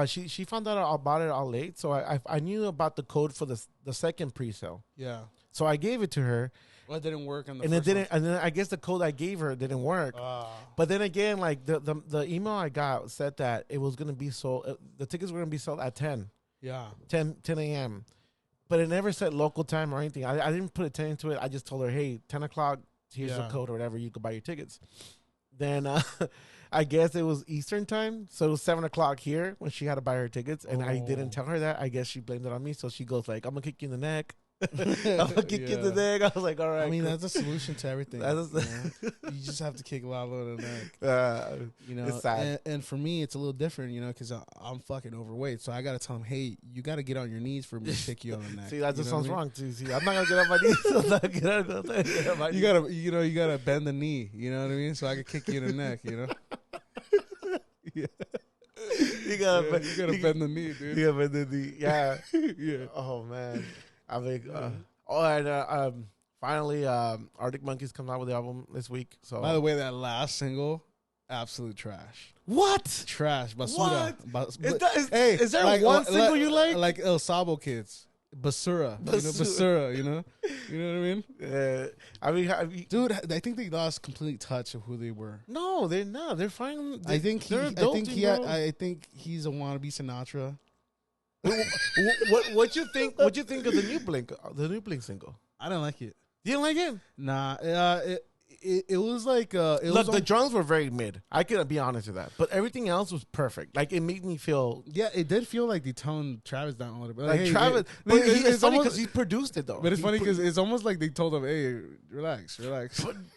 She found out about it all late, so I knew about the code for the second pre-sale. Yeah. So I gave it to her. Well, it didn't work. And it didn't. And then I guess the code I gave her didn't work. But then again, like the email I got said that it was gonna be sold. The tickets were gonna be sold at 10. Yeah. 10 a.m. But it never said local time or anything. I didn't put a 10 into it. I just told her, hey, 10 o'clock. Here's the code or whatever. You could buy your tickets. Then I guess it was Eastern time. So it was 7 o'clock here when she had to buy her tickets. And I didn't tell her that. I guess she blamed it on me. So she goes like, I'm going to kick you in the neck. I'm gonna kick you in the neck. I was like, all right. I mean, that's a solution to everything. You just have to kick Lalo in the neck. You know, it's sad. And for me, it's a little different, you know, because I'm fucking overweight. So I gotta tell him, hey, you gotta get on your knees for me to kick you on the neck. See, that just sounds wrong too. See, I'm not gonna get on my knees. You gotta bend the knee. You know what I mean? So I can kick you in the neck. You know. Yeah. You gotta bend the knee, dude. You gotta bend the knee. Yeah. Yeah. Oh man. I think. And finally, Arctic Monkeys comes out with the album this week. So, by the way, that last single, absolute trash. What? Trash. Basura. Is there like, one single you like? Like El Sabo Kids. Basura. Basura. You know what I mean? I mean, dude, I think they lost complete touch of who they were. No, they're not. They're fine. I think he's a wannabe Sinatra. What you think? What you think of the new Blink single? I didn't like it. You didn't like it? Nah. It was like look, the drums were very mid. I can be honest with that, but everything else was perfect. Like it made me feel. Yeah, it did feel like they toned Travis down a little bit. Like Travis, but it's funny because he produced it though. But it's funny because it's almost like they told him, "Hey, relax."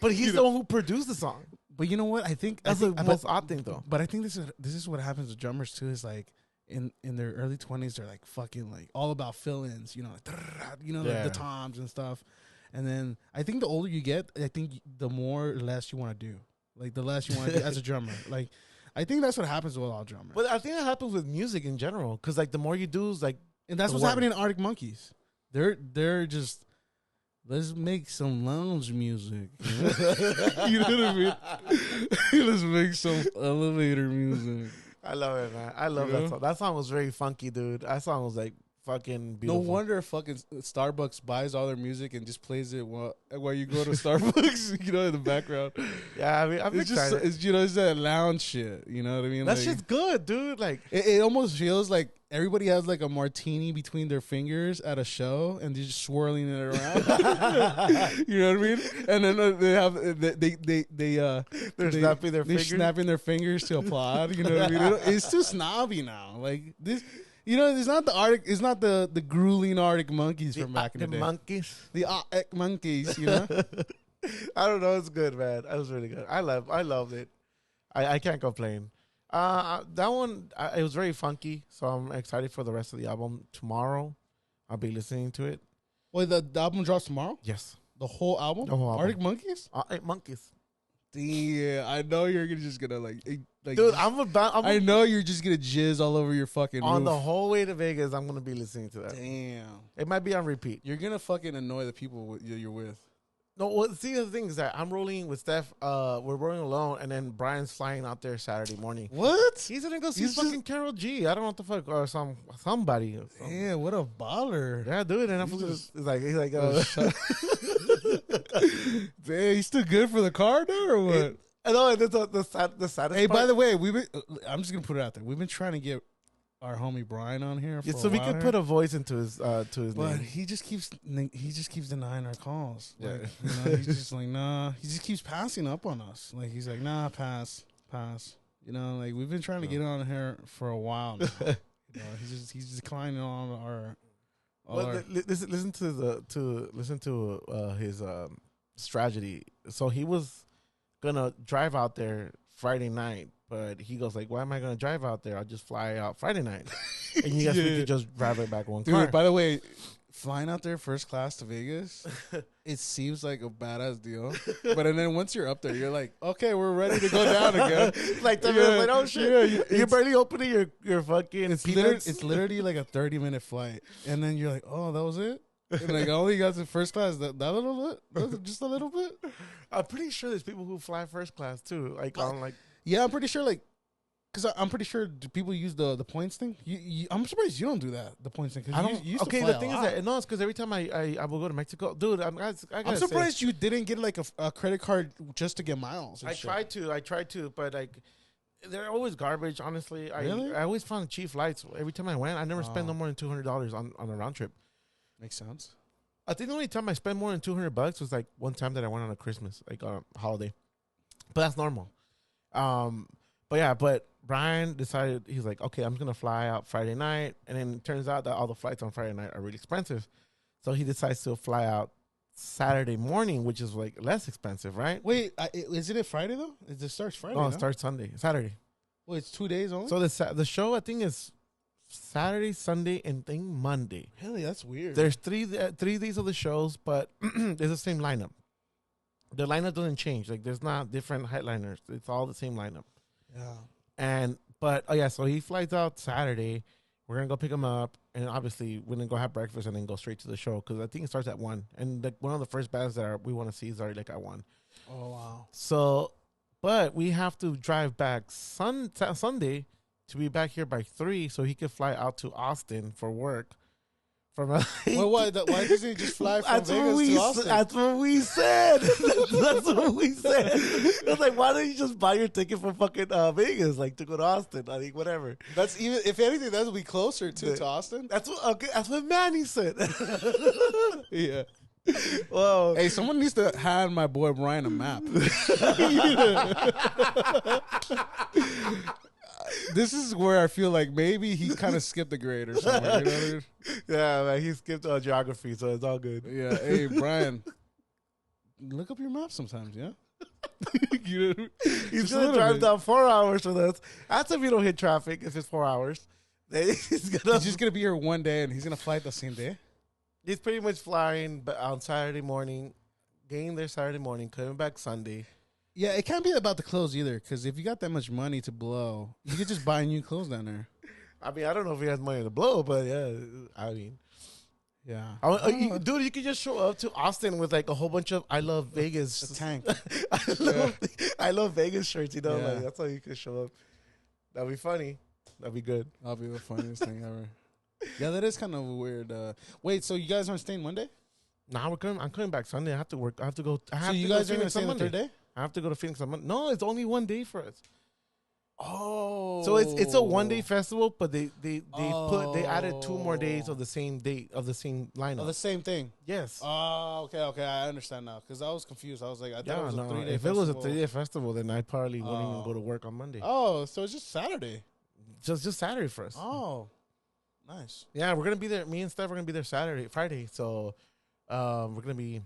But he's the one who produced the song. But you know what? I think that's the most odd thing though. But I think this is what happens with drummers too. Is like. In their early 20s, they're like fucking like all about fill-ins, you know, like, the toms and stuff. And then I think the older you get, I think the more or less you want to do, like the less you want to do as a drummer. Like I think that's what happens with all drummers. But I think that happens with music in general, because like the more you do is like, and that's what's happening in Arctic Monkeys. They're just let's make some lounge music. You know what I mean? Let's make some elevator music. I love it, man. I love that song. That song was very funky, dude. That song was like fucking beautiful. No wonder fucking Starbucks buys all their music and just plays it while you go to Starbucks, you know, in the background. Yeah, I mean, I'm excited. It's that lounge shit. You know what I mean? That shit's good, dude. Like it almost feels like everybody has like a martini between their fingers at a show and they're just swirling it around. You know what I mean? And then they have they're snapping their fingers. They're snapping their fingers to applaud. You know what I mean? It's too snobby now. Like this, you know, it's not the Arctic. It's not the grueling Arctic Monkeys from back in the day. The Arctic Monkeys. You know. I don't know. It's good, man. That was really good. I loved it. I can't complain. That one, it was very funky, so I'm excited for the rest of the album. Tomorrow, I'll be listening to it. Wait, the album drops tomorrow? Yes. The whole album? The whole album. Arctic Monkeys? Arctic Monkeys. Damn, I know you're just gonna like dude, I know you're just gonna jizz all over your fucking on roof. The whole way to Vegas. I'm gonna be listening to that. Damn, it might be on repeat. You're gonna fucking annoy the people you're with. No, well, see, the thing is that I'm rolling with Steph. We're rolling alone, and then Brian's flying out there Saturday morning. What? He's gonna go see fucking Karol G. I don't know what the fuck, or somebody. Yeah, what a baller. Yeah, dude. And he's like, damn, he's too good for the car now, or what? I know. The saddest. Hey, by the way, I'm just gonna put it out there. We've been trying to get our homie Brian on here, so we could put a voice into his but name. He just keeps denying our calls. Yeah, like, you know, he's just like, nah. He just keeps passing up on us. Like he's like, nah, pass. You know, like we've been trying to get on here for a while now. You know, he's declining on our. Listen to his strategy. So he was gonna drive out there Friday night. But he goes like, why am I going to drive out there? I'll just fly out Friday night. And you guys we could just drive it back one car. Dude, by the way, flying out there first class to Vegas, it seems like a badass deal. But and then once you're up there, you're like, okay, we're ready to go down again. Like, oh shit. Yeah, you're barely opening your fucking it's literally like a 30-minute flight. And then you're like, oh, that was it? And like, I only got to first class that little bit? That was just a little bit? I'm pretty sure there's people who fly first class too. Like, on like. Yeah, I'm pretty sure, like, Because I'm pretty sure people use the points thing. I'm surprised you don't do that. The points thing. I Because don't. you used Okay, to fly the thing a is lot. that no, it's because every time I will go to Mexico, dude. I gotta I'm say, surprised you didn't get like a credit card just to get miles. And I shit. tried to, but like they're always garbage. Honestly, Really? I always found cheap flights. Every time I went, I never spent no more than $200 on a round trip. Makes sense. I think the only time I spent more than $200 was like one time that I went on a Christmas, like on a holiday, but that's normal. But yeah, but Brian decided he's like, okay, I'm gonna fly out Friday night, and then it turns out that all the flights on Friday night are really expensive, so he decides to fly out Saturday morning, which is like less expensive, right? Wait, isn't it Friday though? It starts Friday. No, No, it starts Saturday. Well, it's 2 days only. So the show I think is Saturday, Sunday, and thing Monday. Really, that's weird. There's 3 days of the shows, but it's the same lineup. The lineup doesn't change. Like there's not different headliners. It's all the same lineup. Yeah. So he flies out Saturday. We're gonna go pick him up, and obviously we're gonna go have breakfast and then go straight to the show because I think it starts at 1. And like one of the first bands that we want to see is already like at 1. Oh wow. So, but we have to drive back Sunday to be back here by 3, so he could fly out to Austin for work. From Well, why doesn't he just fly from Vegas to Austin? That's what we said. That's what we said. It's like, why don't you just buy your ticket from fucking Vegas, like to go to Austin? I mean, whatever. That's even if anything, that would be closer to Austin. That's what Manny said. Yeah. Whoa. Hey, someone needs to hand my boy Brian a map. This is where I feel like maybe he kind of skipped a grade or something. You know what I mean? Yeah, man, he skipped geography, so it's all good. Yeah. Hey, Brian, look up your map sometimes. Yeah. You know, he's gonna drive down 4 hours with us. That's if you don't hit traffic. If it's 4 hours, then he's just gonna be here one day, and he's gonna fly the same day. He's pretty much flying, but on Saturday morning, getting there Saturday morning, coming back Sunday. Yeah, it can't be about the clothes either, because if you got that much money to blow, you could just buy new clothes down there. I mean, I don't know if he has money to blow, but yeah, I mean, yeah. Dude, you could just show up to Austin with like a whole bunch of I love Vegas. A tank. I love Vegas shirts, you know? Yeah. Like, that's how you could show up. That'd be funny. That'd be good. That'll be the funniest thing ever. Yeah, that is kind of weird. Wait, so you guys aren't staying Monday? Nah, I'm coming back Sunday. I have to work. I have to go. So you guys are going to stay on the 3rd day? I have to go to Phoenix on Monday. No, it's only 1 day for us. Oh, so it's a 1 day festival, but they added 2 more days of the same date of the same lineup. Oh, the same thing. Yes. Oh, okay, I understand now because I was confused. I was like, I thought it was a 3-day if festival. it was a 3-day festival, then I probably wouldn't even go to work on Monday. Oh, so it's just Saturday. Just Saturday for us. Oh, nice. Yeah, we're gonna be there. Me and Steph are gonna be there Friday. So we're gonna be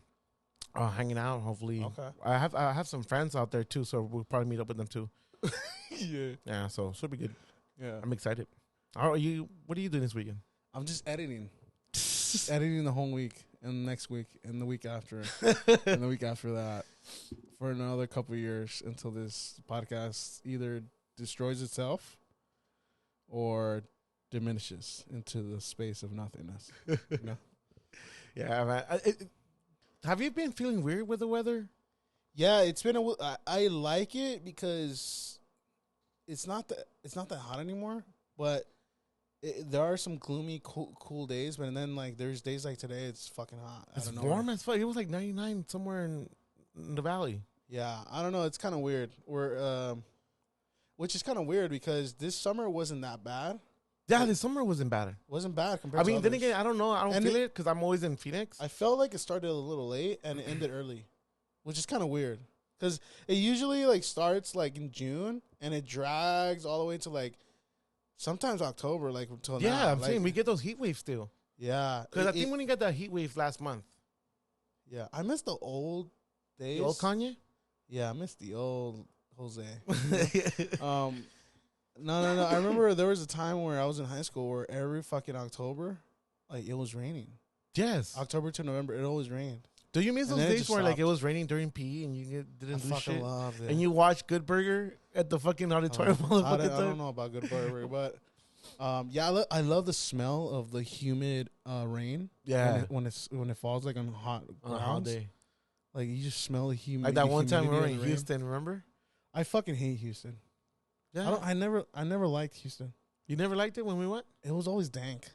hanging out. Hopefully, okay. I have some friends out there too, so we'll probably meet up with them too. Yeah. Yeah, so should be good. Yeah, I'm excited. How are you? What are you doing this weekend? I'm just editing. Editing the whole week and next week and the week after and the week after that for another couple of years until this podcast either destroys itself or diminishes into the space of nothingness. You know? Yeah, man. Have you been feeling weird with the weather? Yeah, it's been I like it because it's not that hot anymore, but there are some gloomy cool days, but then like there's days like today it's fucking hot. It's warm as fuck. It was like 99 somewhere in the valley. Yeah, I don't know. It's kind of weird. Which is kind of weird because this summer wasn't that bad. Yeah, this summer wasn't bad. Wasn't bad compared to then others. again, I don't know. I don't feel it because I'm always in Phoenix. I felt like it started a little late and it ended early, which is kind of weird because it usually like starts like in June and it drags all the way to like sometimes October, like until now. Yeah, I'm like, saying we get those heat waves still. Yeah, because I think when you got that heat wave last month. Yeah, I miss the old days. The old Kanye. Yeah, I miss the old Jose. No. I remember there was a time where I was in high school where every fucking October, like it was raining. Yes, October to November, it always rained. Do you miss those days where like it was raining during PE and you didn't do shit? Loved it. And you watched Good Burger at the fucking auditorium all the fucking time? I don't know about Good Burger, but yeah, I love the smell of the humid rain. Yeah, when it falls like on a hot day, like you just smell the humid. Like that one time we were in Houston, remember? I fucking hate Houston. Yeah. I never liked Houston. You never liked it when we went? It was always dank.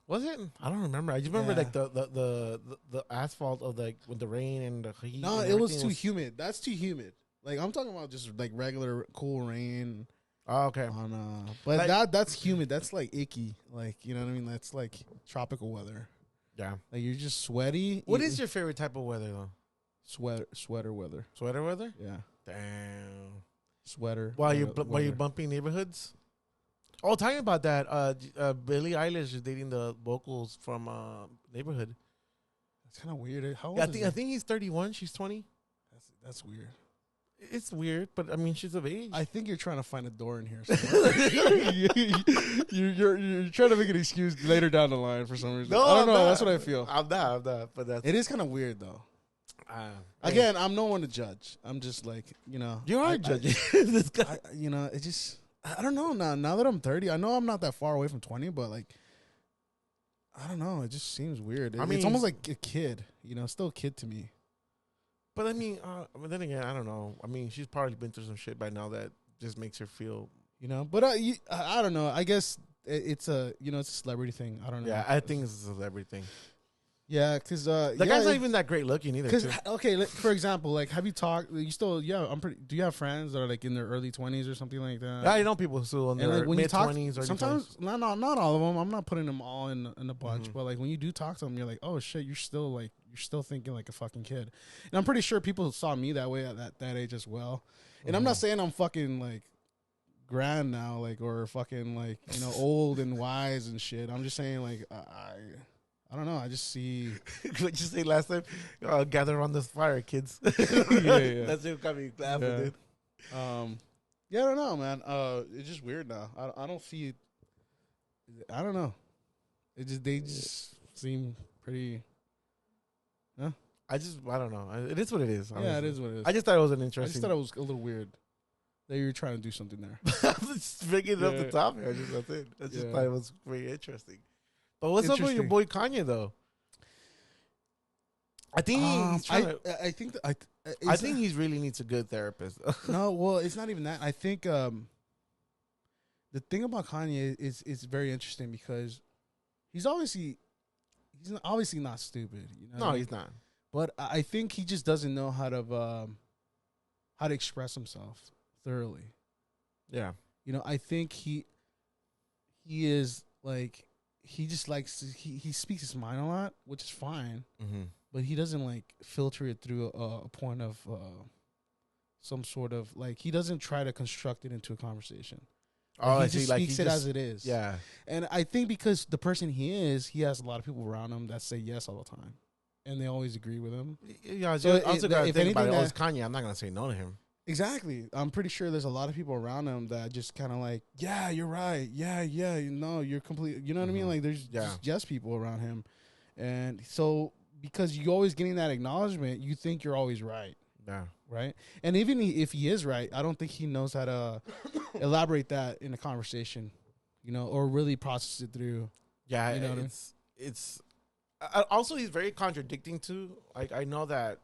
Was it? I don't remember. I just remember like the asphalt of like with the rain and the heat. No, and it was too humid. That's too humid. Like I'm talking about just like regular cool rain. Oh, okay. But like, that's humid. That's like icky. Like, you know what I mean? That's like tropical weather. Yeah. Like you're just sweaty. What is your favorite type of weather though? Sweater weather. Sweater weather? Yeah. Damn. Sweater. While you're bumping neighborhoods? Oh, talking about that, Billie Eilish is dating the vocals from Neighborhood. That's kind of weird. How old Yeah, is I think he's 31. She's 20. That's weird. It's weird, but I mean, she's of age. I think you're trying to find a door in here. You're trying to make an excuse later down the line for some reason. No, I don't know. not. That's what I feel. I'm not. But It is kind of weird though. Again, I'm no one to judge. I'm just like, you know. You are judging this guy. You know, it just, I don't know. Now that I'm 30, I know I'm not that far away from 20, but like, I don't know. It just seems weird. It's almost like a kid. You know, still a kid to me. But I mean, but then again, I don't know. I mean, she's probably been through some shit by now that just makes her feel, you know. But I don't know. I guess it's a celebrity thing. I don't know. Yeah, I think it's a celebrity thing. Yeah, because the guy's not even that great looking either. Because okay, for example, like, have you talked? You still, I'm pretty. Do you have friends that are like in their early 20s or something like that? Yeah, I know people who in their mid 20s or sometimes. Not all of them. I'm not putting them all in a bunch, but like when you do talk to them, you're like, oh shit, you're still thinking like a fucking kid. And I'm pretty sure people saw me that way at that age as well. And I'm not saying I'm fucking like grand now, like, or fucking like, you know, old and wise and shit. I'm just saying like I don't know. I just see. What you say last time? Gather around this fire, kids. Yeah. That's what got me laughing, dude. Yeah, I don't know, man. It's just weird now. I don't see. I don't know. They just seem pretty. Huh? I don't know. It is what it is. Honestly. Yeah, it is what it is. I just thought it was an interesting. I just thought it was a little weird that you were trying to do something there. I'm just bringing it up the topic. That's it. I just thought it was very interesting. But what's up with your boy Kanye though? I think I think he really needs a good therapist. No, well, it's not even that. I think the thing about Kanye is very interesting because he's obviously not stupid. You know, no, he's not. But I think he just doesn't know how to express himself thoroughly. Yeah, you know, I think he is like. He just likes he speaks his mind a lot, which is fine. Mm-hmm. But he doesn't like filter it through a point of some sort of like he doesn't try to construct it into a conversation. Oh, he just speaks it as it is. Yeah, and I think because the person he has a lot of people around him that say yes all the time, and they always agree with him. Yeah, so also got to think about it. Oh, it's Kanye. I'm not gonna say no to him. Exactly. I'm pretty sure there's a lot of people around him that just kind of like, yeah, you're right. Yeah, you're complete. You know what I mean? Like, there's just yes people around him. And so, because you're always getting that acknowledgement, you think you're always right. Yeah. Right? And even if he is right, I don't think he knows how to elaborate that in a conversation, you know, or really process it through. Yeah. You know it's also, he's very contradicting too. Like, I know that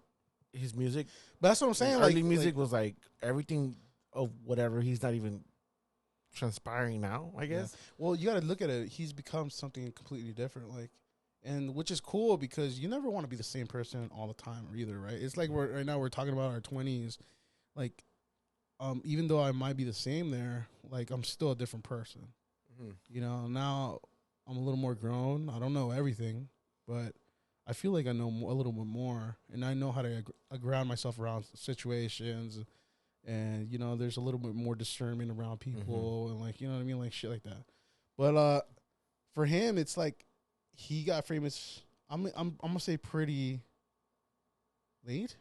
his music, but that's what I'm saying. Early music was like everything of whatever. He's not even transpiring now, I guess. Yeah. Well, you got to look at it. He's become something completely different, like, and which is cool because you never want to be the same person all the time either, right? It's like right now we're talking about our 20s, like, even though I might be the same there, like I'm still a different person. Mm-hmm. You know, now I'm a little more grown. I don't know everything, but I feel like I know a little bit more, and I know how to ground myself around situations, and you know, there's a little bit more discernment around people, and like, you know what I mean, like shit like that. But for him, it's like he got famous. I'm gonna say pretty late.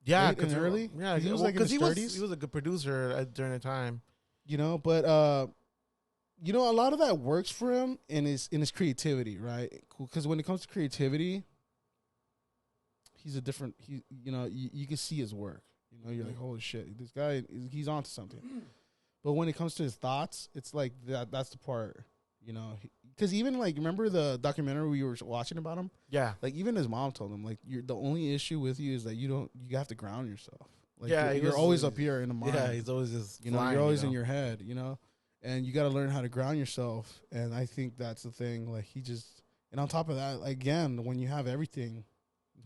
Yeah, late and early. Yeah, he was like in his 30s. He was a good producer during the time. You know, but you know, a lot of that works for him in his creativity, right? Because when it comes to creativity, he's a different. You know, you can see his work. You know, you're like, holy shit, this guy, he's onto something. But when it comes to his thoughts, it's like that's the part. You know, because even like, remember the documentary we were watching about him? Yeah. Like even his mom told him, like, the only issue with you is that you have to ground yourself. Like you're always up here in the mind. Yeah, he's always just you're always in your head, and you got to learn how to ground yourself. And I think that's the thing. Like and on top of that, again, when you have everything,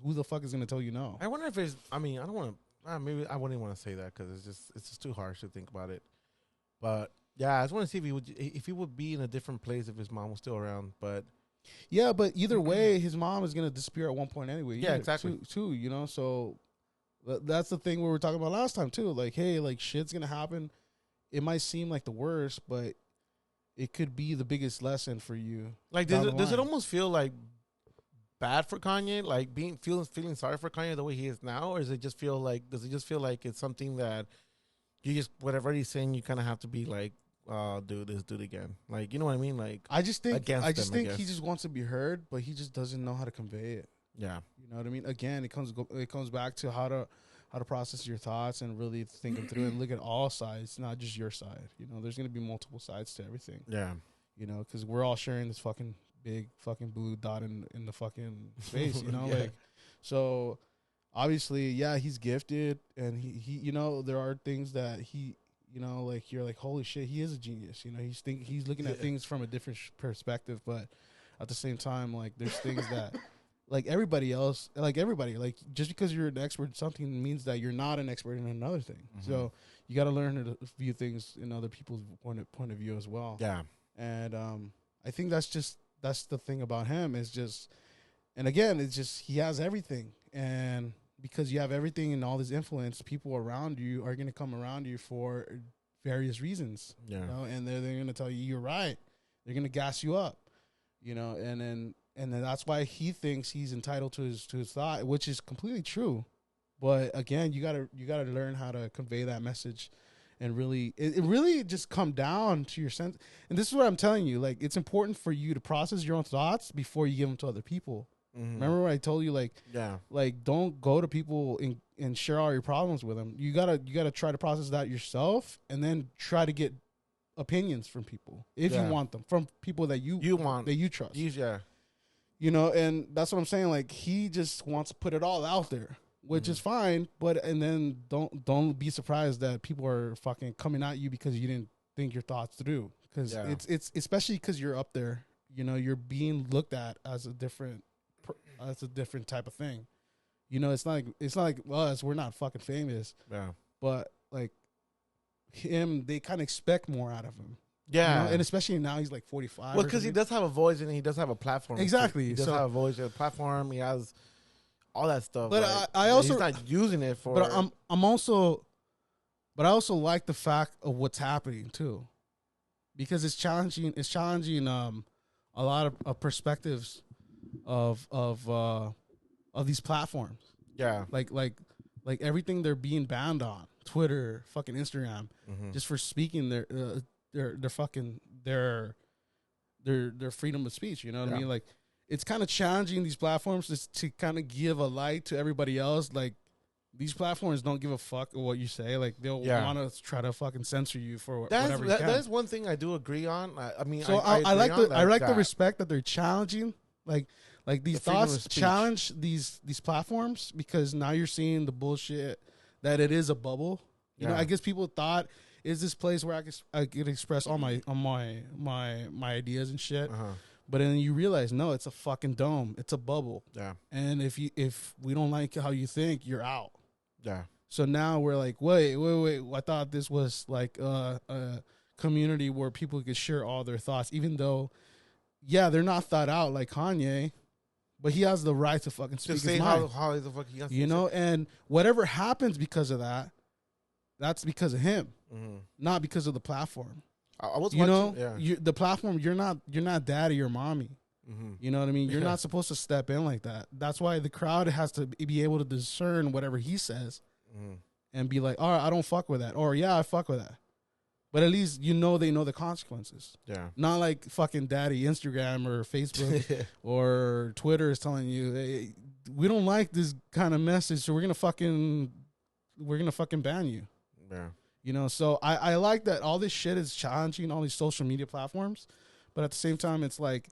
who the fuck is going to tell you no? I wonder if I don't want to, maybe I wouldn't want to say that because it's just too harsh to think about it. But yeah, I just want to see if he would be in a different place if his mom was still around. But yeah, but either way, his mom is going to disappear at one point anyway. Yeah, exactly. Too, so that's the thing we were talking about last time too. Like, hey, like shit's going to happen. It might seem like the worst, but it could be the biggest lesson for you. Like, does it almost feel like bad for Kanye, like feeling sorry for Kanye the way he is now, or does it just feel like it's something that you just, whatever he's saying, you kind of have to be like, do it again, like, you know what I mean? Like, I just think he just wants to be heard, but he just doesn't know how to convey it. Yeah, you know what I mean. Again, it comes back to how to process your thoughts and really think them through and look at all sides, not just your side. There's gonna be multiple sides to everything. Yeah, because we're all sharing this fucking big fucking blue dot in the fucking space, Yeah. like, so obviously, yeah, he's gifted, and he there are things that he, like, you're like, holy shit, he is a genius. He's looking at things from a different perspective, but at the same time, like, there's things that like everybody else, like just because you're an expert in something means that you're not an expert in another thing. Mm-hmm. So you got to learn to view things in other people's point of view as well. Yeah, and I think that's the thing about him is just, and again, it's just, he has everything. And because you have everything and all this influence, people around you are going to come around you for various reasons. Yeah. And they're going to tell you, you're right. They're going to gas you up, and then that's why he thinks he's entitled to his thought, which is completely true. But again, you gotta learn how to convey that message. And really, it really just come down to your sense. And this is what I'm telling you. Like, it's important for you to process your own thoughts before you give them to other people. Mm-hmm. Remember what I told you? Like, like, don't go to people and share all your problems with them. You gotta try to process that yourself, and then try to get opinions from people if you want them, from people that you want, that you trust. Yeah. And that's what I'm saying. Like, he just wants to put it all out there, which is fine, and then don't be surprised that people are fucking coming at you because you didn't think your thoughts through. Because it's especially because you're up there, you're being looked at as a different type of thing. It's not like us. We're not fucking famous. Yeah. But like him, they kind of expect more out of him. Yeah. And especially now he's like 45. Well, because he does have a voice and he does have a platform. Exactly. He does have a voice, a platform. He has all that stuff. But like, I also, he's not using it for. But I also like the fact of what's happening too, because it's challenging. It's challenging a lot of perspectives of these platforms. Yeah. Like everything they're being banned on Twitter, fucking Instagram, just for speaking their freedom of speech. You know what I mean? Like, it's kind of challenging these platforms to kind of give a light to everybody else. Like, these platforms don't give a fuck what you say. Like, they'll want to try to fucking censor you for whatever you can. That is one thing I do agree on. I mean, so I like the respect that they're challenging. Like these thoughts challenge these platforms, because now you're seeing the bullshit that it is a bubble. You know, I guess people thought, is this place where I could express all my ideas and shit. But then you realize, no, it's a fucking dome. It's a bubble. Yeah. And if we don't like how you think, you're out. Yeah. So now we're like, wait. I thought this was like a community where people could share all their thoughts, even though, they're not thought out like Kanye, but he has the right to fucking speak his mind. How the fuck he has to and whatever happens because of that, that's because of him, not because of the platform. I was watching, the platform, you're not daddy or mommy. You know what I mean? You're not supposed to step in like that. That's why the crowd has to be able to discern whatever he says and be like, all right, I don't fuck with that. Or, I fuck with that. But at least they know the consequences. Yeah. Not like fucking daddy Instagram or Facebook or Twitter is telling you, hey, we don't like this kind of message, so we're gonna fucking ban you. Yeah. So I like that all this shit is challenging all these social media platforms, but at the same time, it's like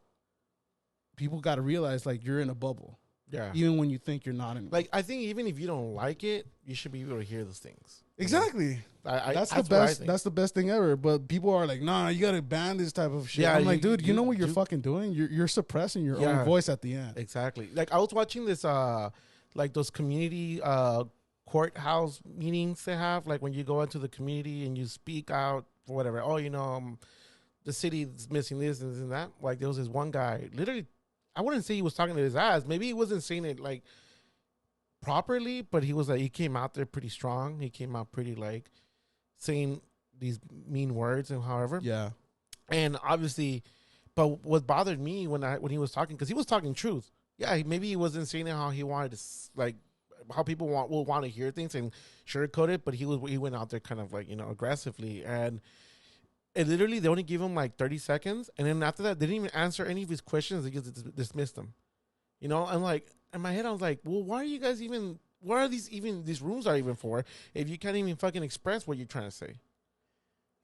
people got to realize, like, you're in a bubble. Yeah. Even when you think you're not anymore. Like, I think even if you don't like it, you should be able to hear those things. Exactly. That's the best. That's the best thing ever. But people are like, nah, you gotta ban this type of shit. Yeah, I'm like, dude, you know what you're fucking doing? You're suppressing your own voice at the end. Exactly. Like, I was watching this, like those community courthouse meetings they have. Like when you go into the community and you speak out for whatever. Oh, the city is missing this and this and that. Like there was this one guy, literally, I wouldn't say he was talking to his ass. Maybe he wasn't saying it like properly, but he came out there pretty strong. He came out pretty like saying these mean words and however. Yeah. And obviously, but what bothered me when he was talking, because he was talking truth. Yeah, maybe he wasn't saying it how he wanted to, like how people will want to hear things and sugarcoat it. But he went out there kind of like aggressively, and it literally they only gave him like 30 seconds, and then after that they didn't even answer any of his questions. They just dismissed him. I'm like, in my head I was like, well, why are you guys even? What are these rooms are even for if you can't even fucking express what you're trying to say?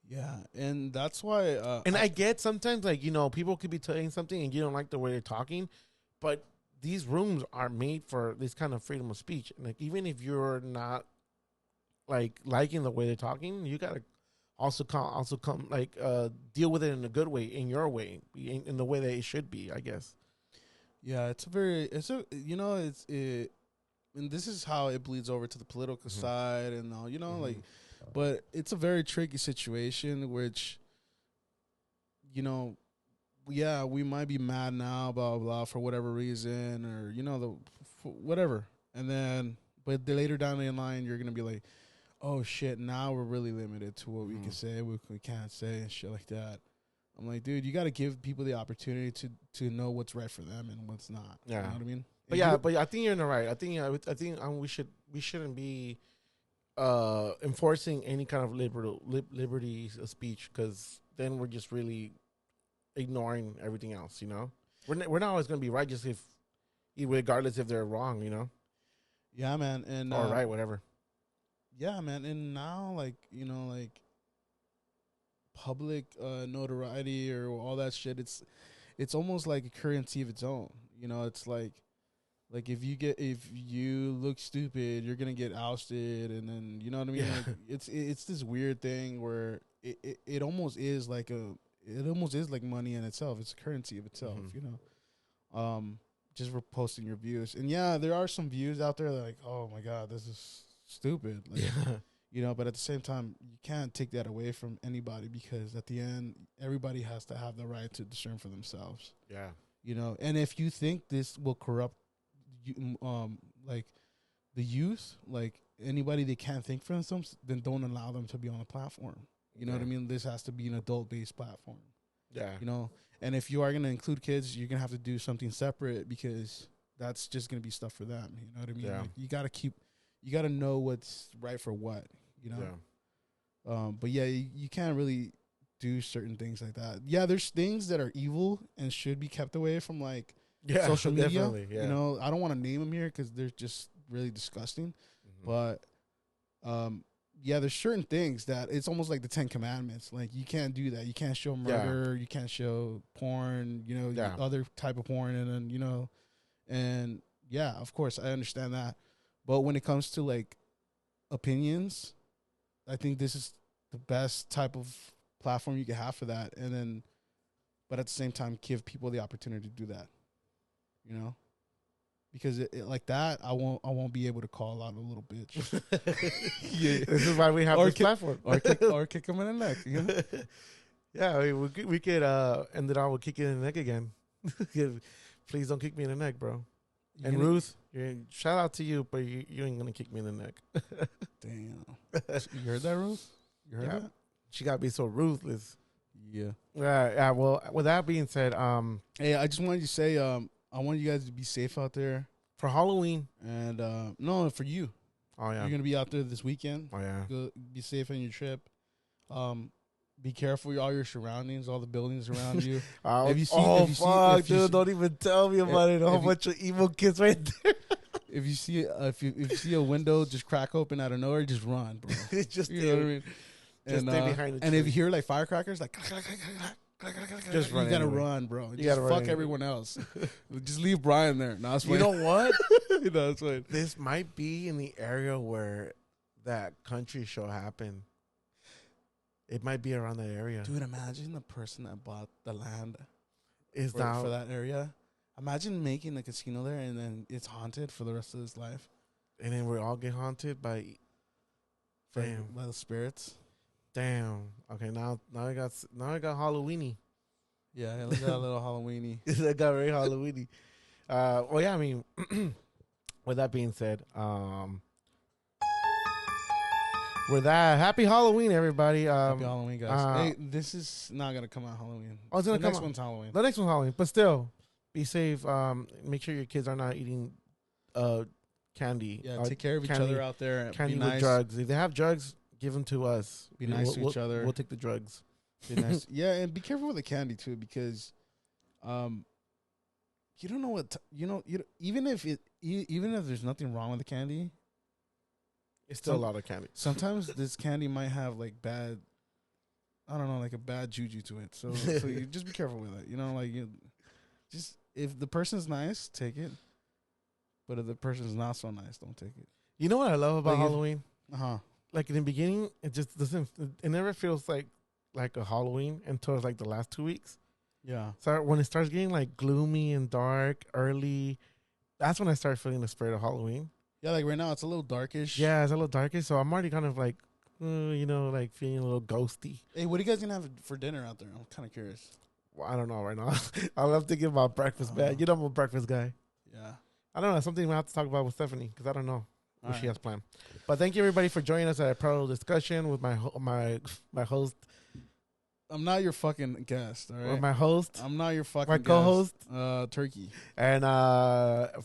Yeah, and that's why. And I get sometimes like people could be saying something and you don't like the way they're talking, but these rooms are made for this kind of freedom of speech. And like even if you're not like liking the way they're talking, you gotta also come like deal with it in a good way, in your way, in the way that it should be, I guess. Yeah, and this is how it bleeds over to the political side and all, like. But it's a very tricky situation, which, we might be mad now, blah, blah, blah, for whatever reason, or, whatever. And then, but later down the line, you're going to be like, oh, shit, now we're really limited to what we can say, what we can't say, and shit like that. I'm like, dude, you got to give people the opportunity to know what's right for them and what's not. Yeah. You know what I mean? But I think you're in the right. I think we shouldn't be enforcing any kind of liberty of speech, because then we're just really ignoring everything else. We're not always going to be right, just regardless if they're wrong. Yeah, man, and or right, whatever. Yeah, man, and now like public notoriety or all that shit. It's almost like a currency of its own. It's like if you look stupid, you're gonna get ousted, and then you know what I mean. Yeah. Like, it's this weird thing where it almost is like money in itself. It's a currency of itself, just for posting your views. And yeah, there are some views out there that are like, oh my god, this is stupid. Like, but at the same time, you can't take that away from anybody, because at the end, everybody has to have the right to discern for themselves. Yeah. And if you think this will corrupt like the youth, like anybody they can't think for themselves, then don't allow them to be on the platform. You know what I mean? This has to be an adult-based platform. Yeah. And if you are going to include kids, you're going to have to do something separate, because that's just going to be stuff for them. You know what I mean? Yeah. Like you got to know what's right for what, Yeah. But yeah, you can't really do certain things like that. Yeah, there's things that are evil and should be kept away from, like, social media. Yeah. I don't want to name them here because they're just really disgusting. But yeah, there's certain things that it's almost like the 10 Commandments. Like, you can't do that. You can't show murder. You can't show porn. Other type of porn, and then and yeah, of course I understand that. But when it comes to like opinions, I think this is the best type of platform you can have for that. And then, but at the same time, give people the opportunity to do that. Because it like that, I won't be able to call out a little bitch. Yeah. This is why we have this platform, or kick him in the neck. Yeah, we could end it on with kicking in the neck again. Please don't kick me in the neck, bro. And Ruth, shout out to you, but you ain't gonna kick me in the neck. Damn, you heard that, Ruth? You heard that? She got to be so ruthless. Yeah. Yeah. Well, with that being said, hey, I just wanted to say, I want you guys to be safe out there for Halloween, and no, for you. Oh yeah, you're gonna be out there this weekend. Oh yeah, go, be safe on your trip. Be careful with all your surroundings, all the buildings around you. Dude, don't even tell me about it. A whole bunch of evil kids right there. If you see a window just crack open out of nowhere, just run, bro. Just you know what I mean? Just stay behind the tree. And if you hear like firecrackers, like Just you run gotta anyway. run, bro. You Just gotta run fuck anyway. everyone else. Just leave Brian there. No, it's You fine. know what? No, it's fine. This might be in the area where that country show happened. It might be around that area. Dude, imagine the person that bought the land Is for now that area. Imagine making a casino there and then it's haunted for the rest of his life. and then we all get haunted by. Damn. By the spirits. Damn. Okay, now I got Halloweeny. Yeah, look at that little Halloweeny. That got very Halloweeny. Well, yeah. I mean, with that being said, with that, happy Halloween, everybody. Happy Halloween, guys. Hey, this is not gonna come out Halloween. Oh, it's gonna the come next out. one's Halloween. The next one's Halloween, but still, be safe. Make sure your kids are not eating candy. Yeah, take care of each candy- other out there. Candy Be with nice. drugs. If they have drugs, give them to us. Be nice to each other. We'll take the drugs. Be nice. Yeah, and be careful with the candy too, because, you don't know what even if there's nothing wrong with the candy, It's still a lot of candy. sometimes this candy might have like bad, I don't know, like a bad juju to it. So you just be careful with it. You know, like just if the person's nice, take it. But if the person's not so nice, don't take it. You know what I love about Like if- Halloween? Like in the beginning, it just doesn't. It never feels like a Halloween until like the last 2 weeks. Yeah. So when it starts getting like gloomy and dark early, that's when I start feeling the spirit of Halloween. Yeah, like right now it's a little darkish. Yeah, it's a little darkish, so I'm already kind of like, like feeling a little ghosty. Hey, what are you guys gonna have for dinner out there? I'm kind of curious. Well, I don't know right now. I love thinking about breakfast, man. You know I'm a breakfast guy. Yeah. I don't know. Something we have to talk about with Stephanie because I don't know what All she right. has planned. But thank you everybody for joining us at a parallel discussion with my host, I'm not your fucking guest, all right? with my host, I'm not your fucking my co-host, guest. Turkey. and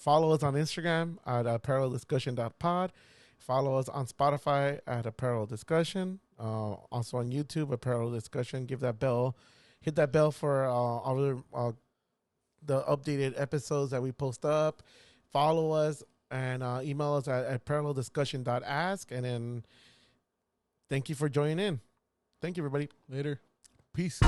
follow us on Instagram at aparalleldiscussion.pod. Follow us on Spotify at a parallel discussion. Also on YouTube, a parallel discussion. Give that bell, hit that bell for all the updated episodes that we post up. Follow us and email us at aparalleldiscussion.ask. And then thank you for joining in. Thank you, everybody. Later. Peace.